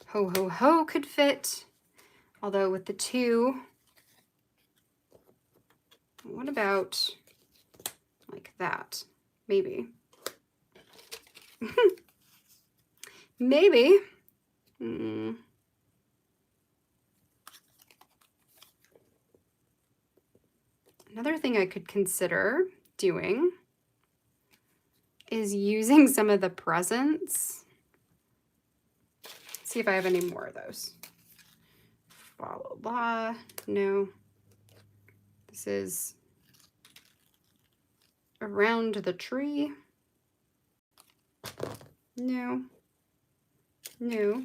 Ho, ho, ho could fit. Although with the 2, what about like that? Maybe. Maybe. Another thing I could consider doing is using some of the presents. See if I have any more of those. Blah, blah, blah. No. This is around the tree. No. No.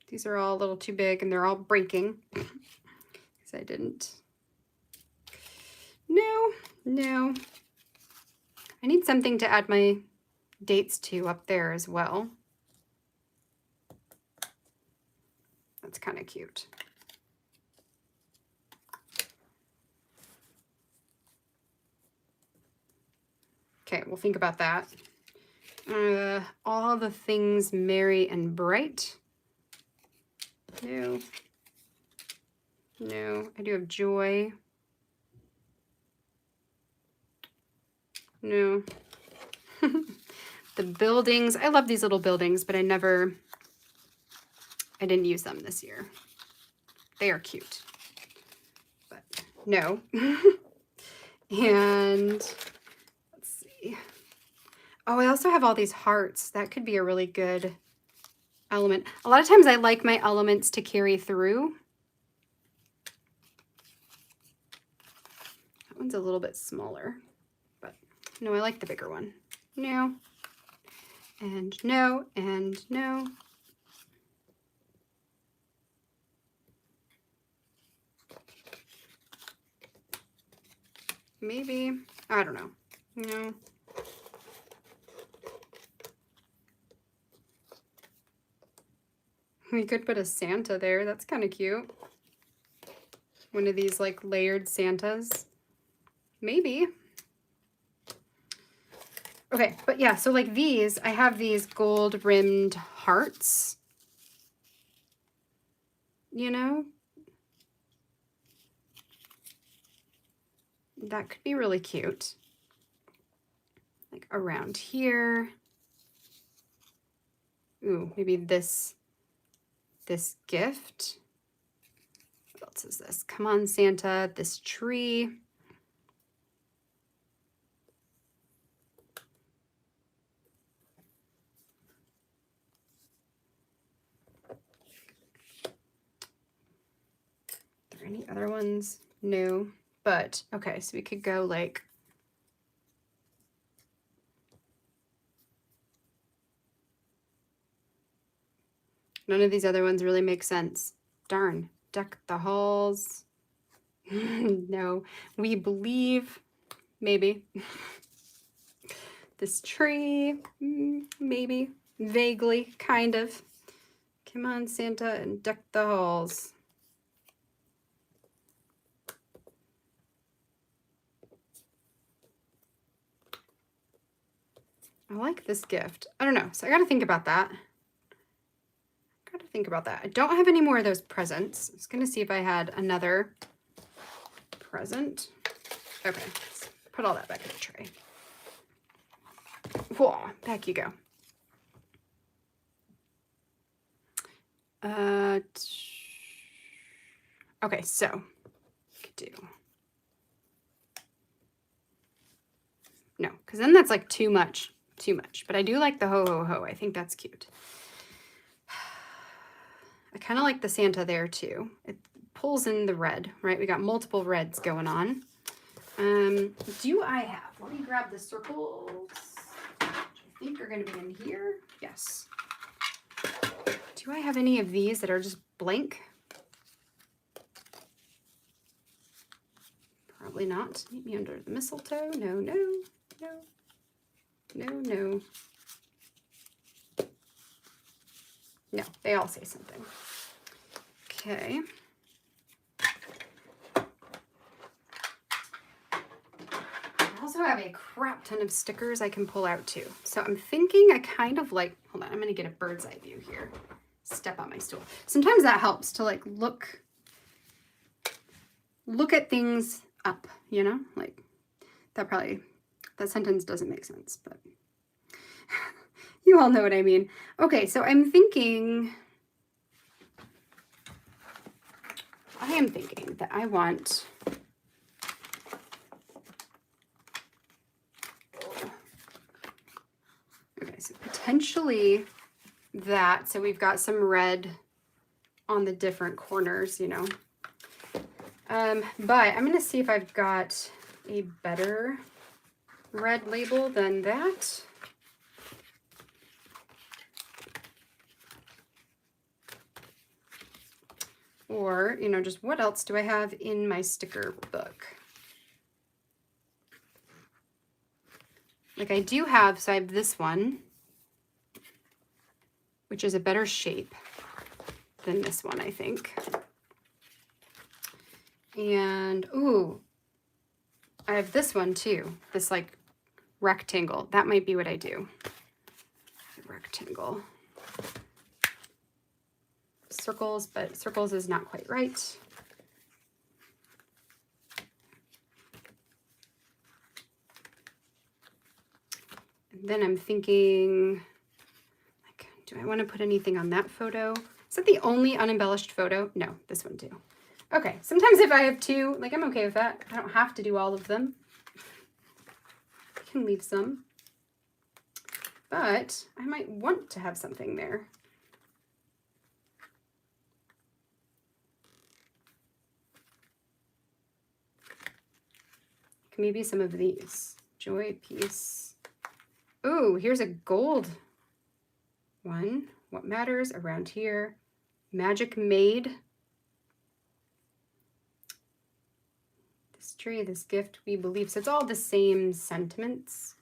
These are all a little too big and they're all breaking because I didn't. No, no. I need something to add my dates to up there as well. That's kind of cute. Okay, we'll think about that. All the things merry and bright. No. No, I do have joy. No. The buildings. I love these little buildings, but I didn't use them this year. They are cute. But no. And let's see. Oh, I also have all these hearts. That could be a really good element. A lot of times I like my elements to carry through. That one's a little bit smaller, but no, I like the bigger one. No, and no, and no. Maybe, I don't know. No. We could put a Santa there. That's kind of cute. One of these like layered Santas. Maybe. Okay, but yeah, so like these, I have these gold rimmed hearts. You know? That could be really cute. Like around here. Ooh, maybe this gift. What else is this? Come on, Santa. This tree. Are there any other ones? No. But, okay, so we could go like... None of these other ones really make sense. Darn. Deck the halls. No. We believe. Maybe. This tree. Maybe. Vaguely. Kind of. Come on, Santa, and deck the halls. I like this gift. I don't know. So I got to think about that. I don't have any more of those presents. I was going to see if I had another present. Okay. Let's put all that back in the tray. Whoa, back you go. Okay, so could do. No, because then that's like too much. But I do like the ho ho ho. I think that's cute. I kind of like the Santa there too. It pulls in the red, right? We got multiple reds going on. Do I have, let me grab the circles, which I think are going to be in here. Yes. Do I have any of these that are just blank? Probably not. Meet me under the mistletoe. No, no, no, no, no. No, they all say something. Okay. I also have a crap ton of stickers I can pull out too. So I'm thinking I kind of like, hold on, I'm gonna get a bird's eye view here. Step on my stool. Sometimes that helps to like look at things up, you know? Like that sentence doesn't make sense, but you all know what I mean. Okay, so I am thinking that I want okay, so potentially that. So we've got some red on the different corners, you know. But I'm gonna see if I've got a better red label than that. Or, you know, just what else do I have in my sticker book? Like I do have, so I have this one, which is a better shape than this one, I think. And, ooh, I have this one too, this like rectangle. That might be what I do. Rectangle. Circles, but circles is not quite right. And then I'm thinking, like, do I want to put anything on that photo? Is that the only unembellished photo? No, this one too. Okay, sometimes if I have two, like I'm okay with that. I don't have to do all of them. I can leave some. But I might want to have something there. Maybe some of these. Joy, peace. Ooh, here's a gold one. What matters around here? Magic made. This tree, this gift, we believe. So it's all the same sentiments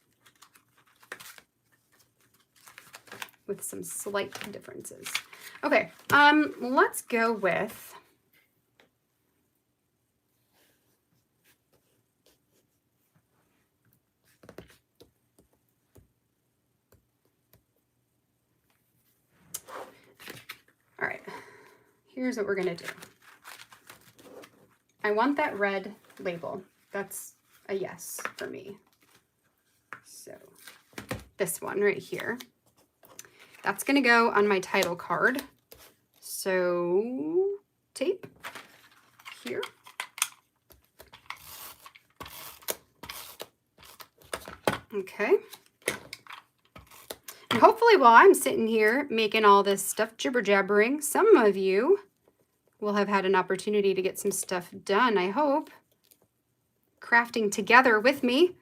with some slight differences. Okay, let's go with all right, here's what we're gonna do. I want that red label. That's a yes for me. So this one right here, that's gonna go on my title card. So tape here. Okay. And hopefully while I'm sitting here making all this stuff jibber-jabbering, some of you will have had an opportunity to get some stuff done, I hope. Crafting together with me.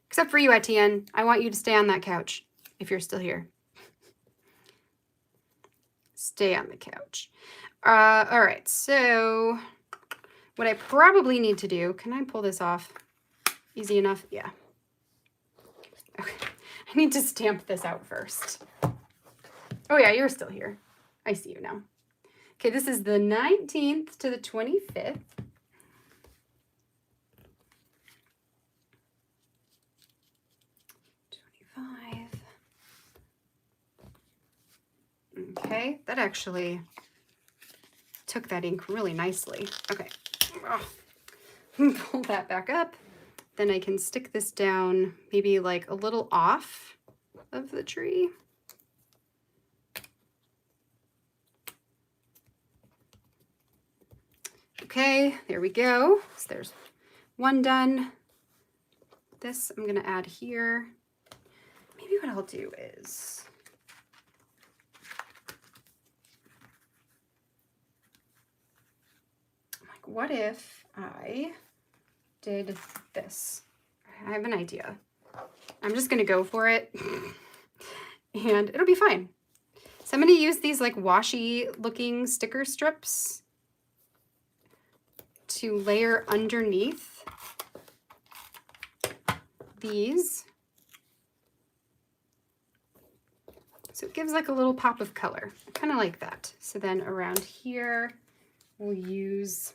Except for you, Etienne. I want you to stay on that couch if you're still here. Stay on the couch. All right, so what I probably need to do, can I pull this off easy enough? Yeah. Okay, I need to stamp this out first. Oh yeah, you're still here. I see you now. Okay, this is the 19th to the 25th. Okay, that actually took that ink really nicely. Okay, pull that back up. Then I can stick this down maybe like a little off of the tree. Okay, there we go. So there's one done. This I'm gonna add here. Maybe what I'll do is, like, what if I did this? I have an idea. I'm just gonna go for it and it'll be fine. So I'm gonna use these like washi looking sticker strips to layer underneath these. So it gives like a little pop of color. I kind of like that. So then around here, we'll use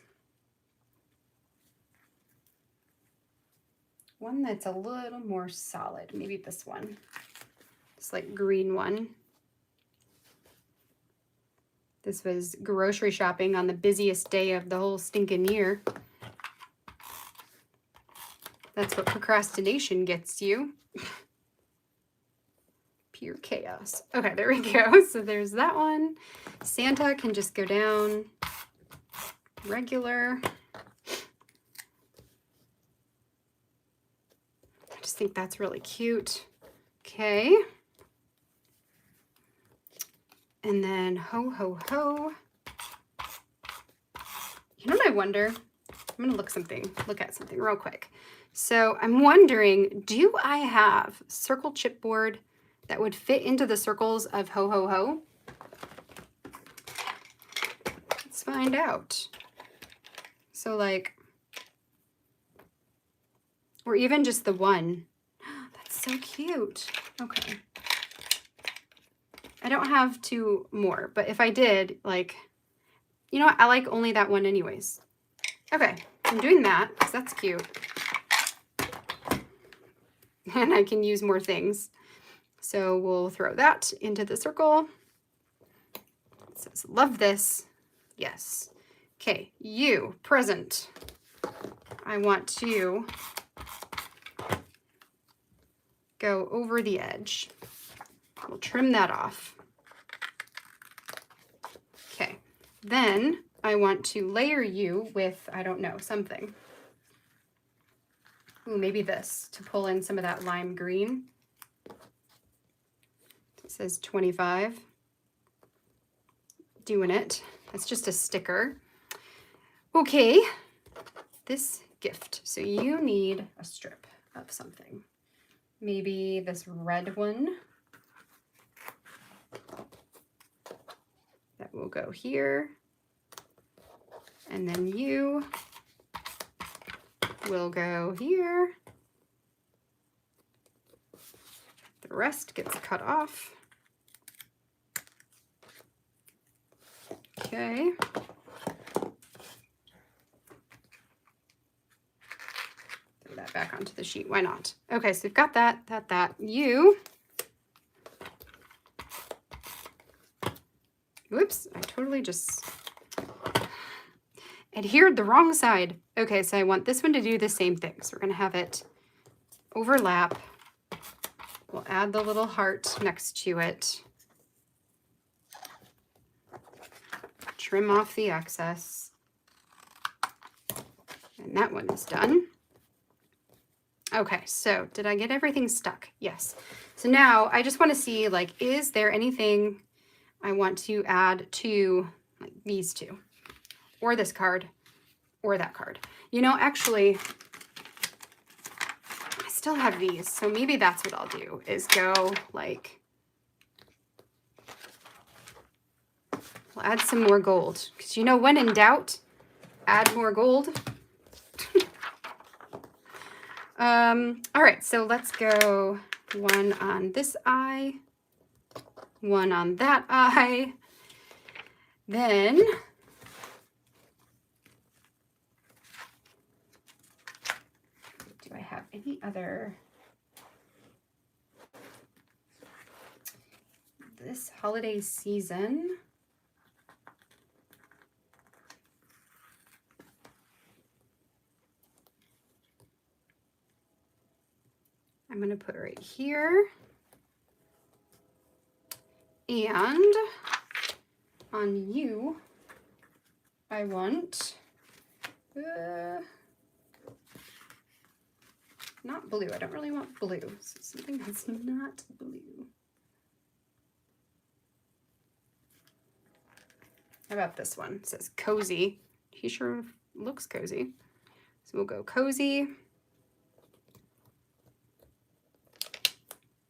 one that's a little more solid. Maybe this one. It's like green one. This was grocery shopping on the busiest day of the whole stinking year. That's what procrastination gets you. Pure chaos. Okay, there we go. So there's that one. Santa can just go down regular. I just think that's really cute. Okay. And then ho, ho, ho. You know what I wonder? I'm gonna look at something real quick. So I'm wondering, do I have circle chipboard that would fit into the circles of ho, ho, ho? Let's find out. So like, or even just the one. That's so cute. Okay. I don't have two more, but if I did, like, you know what? I like only that one anyways. Okay, I'm doing that because that's cute. And I can use more things. So we'll throw that into the circle. It says, love this. Yes. Okay, you, present. I want to go over the edge. We'll trim that off. Okay, then I want to layer you with, I don't know, something. Ooh, maybe this to pull in some of that lime green. It says 25. Doing it. That's just a sticker. Okay, this gift. So you need a strip of something. Maybe this red one. That will go here. And then you will go here. The rest gets cut off. Okay. Throw that back onto the sheet. Why not? Okay, so we've got that. You. Whoops, I totally just adhered the wrong side. Okay, so I want this one to do the same thing. So we're going to have it overlap. We'll add the little heart next to it. Trim off the excess. And that one is done. Okay, so did I get everything stuck? Yes. So now I just want to see, like, is there anything I want to add to like these two, or this card, or that card? You know, actually, I still have these, so maybe that's what I'll do, is go like, we'll add some more gold, because you know, when in doubt, add more gold. All right, so let's go one on this eye, one on that eye. Then do I have any other? This holiday season, I'm going to put right here. And on you, I want, not blue. I don't really want blue. So something that's not blue. How about this one? It says cozy. He sure looks cozy. So we'll go cozy.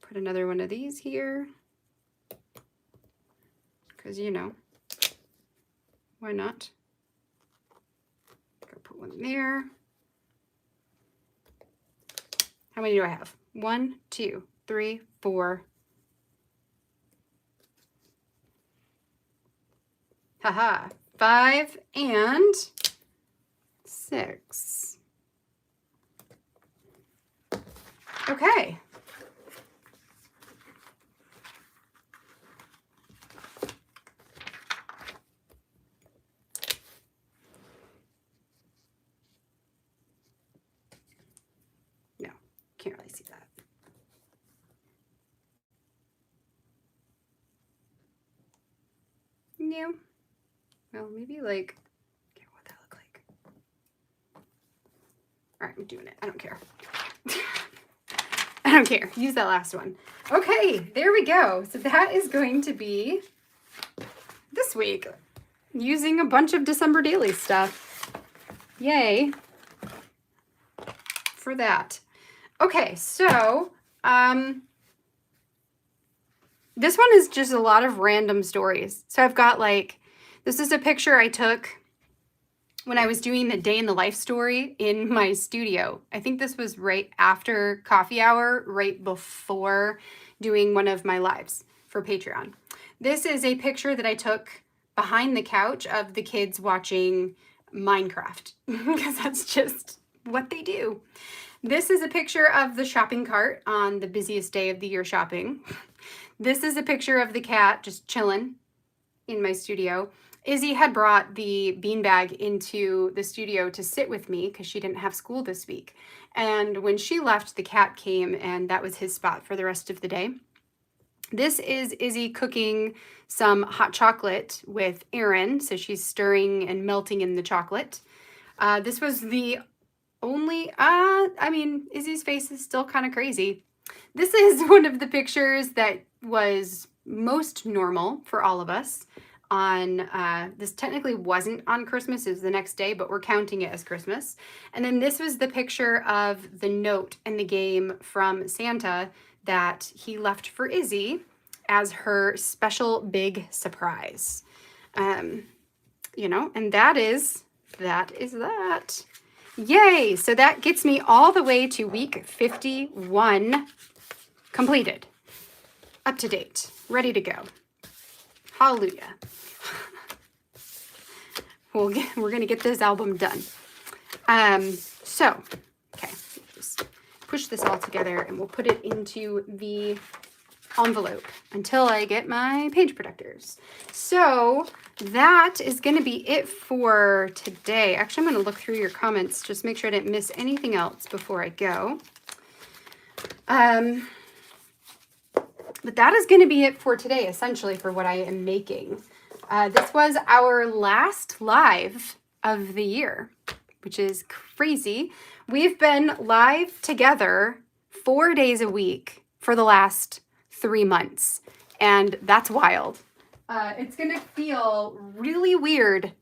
Put another one of these here. Because, you know, why not? Go put one there. How many do I have? 1, 2, 3, 4. Haha. 5 and 6. Okay. No, can't really see that. No. Well, maybe like, okay, what that look like? All right, I'm doing it. I don't care. I don't care. Use that last one. Okay, there we go. So that is going to be this week, using a bunch of December daily stuff. Yay for that. Okay, so this one is just a lot of random stories. So I've got like, this is a picture I took when I was doing the day in the life story in my studio. I think this was right after coffee hour, right before doing one of my lives for Patreon. This is a picture that I took behind the couch of the kids watching Minecraft, because that's just what they do. This is a picture of the shopping cart on the busiest day of the year shopping. This is a picture of the cat just chilling in my studio. Izzy had brought the beanbag into the studio to sit with me because she didn't have school this week. And when she left, the cat came, and that was his spot for the rest of the day. This is Izzy cooking some hot chocolate with Erin. So she's stirring and melting in the chocolate. This was the only, I mean, Izzy's face is still kind of crazy. This is one of the pictures that was most normal for all of us on, this technically wasn't on Christmas, it was the next day, but we're counting it as Christmas. And then this was the picture of the note and the game from Santa that he left for Izzy as her special big surprise. You know, and that is that. Yay! So that gets me all the way to week 51 completed, up to date, ready to go. Hallelujah. We're going to get this album done. So, okay, just push this all together and we'll put it into the envelope until I get my page protectors. So that is going to be it for today. Actually, I'm going to look through your comments, just make sure I didn't miss anything else before I go. But that is going to be it for today, essentially, for what I am making. This was our last live of the year, which is crazy. We've been live together 4 days a week for the last 3 months, and that's wild. It's going to feel really weird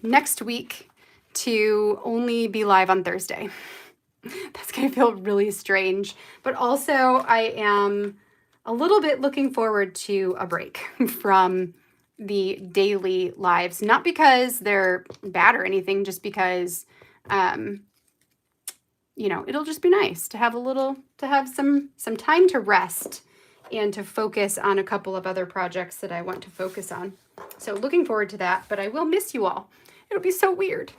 next week to only be live on Thursday. That's going to feel really strange, but also I am a little bit looking forward to a break from the daily lives, not because they're bad or anything, just because, you know, it'll just be nice to have some time to rest and to focus on a couple of other projects that I want to focus on. So looking forward to that, but I will miss you all. It'll be so weird.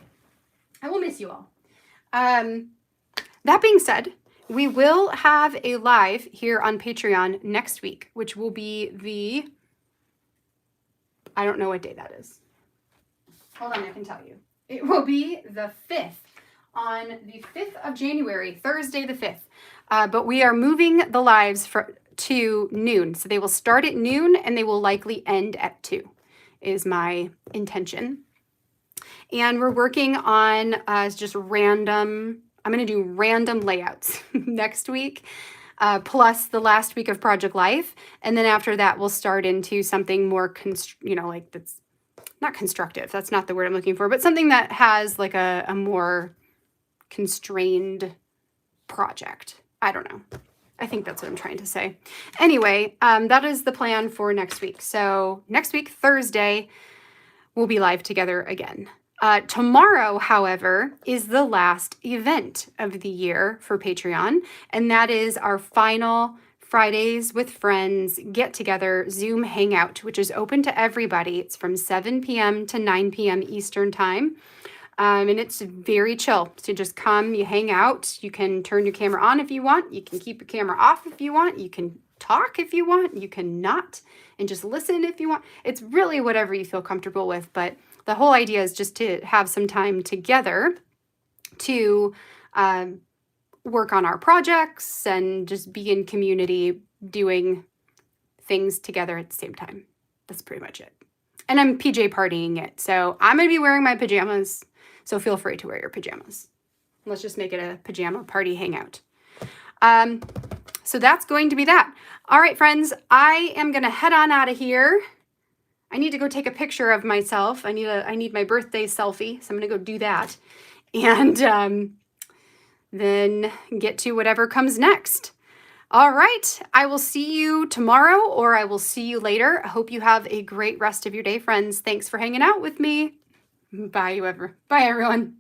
I will miss you all. That being said, we will have a live here on Patreon next week, which will be I don't know what day that is. Hold on, I can tell you. It will be the 5th, on the 5th of January, Thursday the 5th. But we are moving the lives to noon. So they will start at noon and they will likely end at 2, is my intention. And we're working on just random, I'm going to do random layouts next week, plus the last week of Project Life. And then after that, we'll start into something more, like that's not constructive. That's not the word I'm looking for, but something that has like a more constrained project. I don't know. I think that's what I'm trying to say. Anyway, that is the plan for next week. So next week, Thursday, we'll be live together again. Tomorrow, however, is the last event of the year for Patreon, and that is our final Fridays with Friends get together Zoom hangout, which is open to everybody. It's from 7 p.m. to 9 p.m. Eastern time. And it's very chill. So you just come, you hang out. You can turn your camera on if you want. You can keep your camera off if you want. You can talk if you want. You can not and just listen if you want. It's really whatever you feel comfortable with. But the whole idea is just to have some time together to work on our projects and just be in community doing things together at the same time. That's pretty much it. And I'm PJ partying it. So I'm going to be wearing my pajamas. So feel free to wear your pajamas. Let's just make it a pajama party hangout. So that's going to be that. All right, friends, I am going to head on out of here. I need to go take a picture of myself. I need my birthday selfie. So I'm going to go do that. And then get to whatever comes next. All right. I will see you tomorrow, or I will see you later. I hope you have a great rest of your day, friends. Thanks for hanging out with me. Bye, everyone.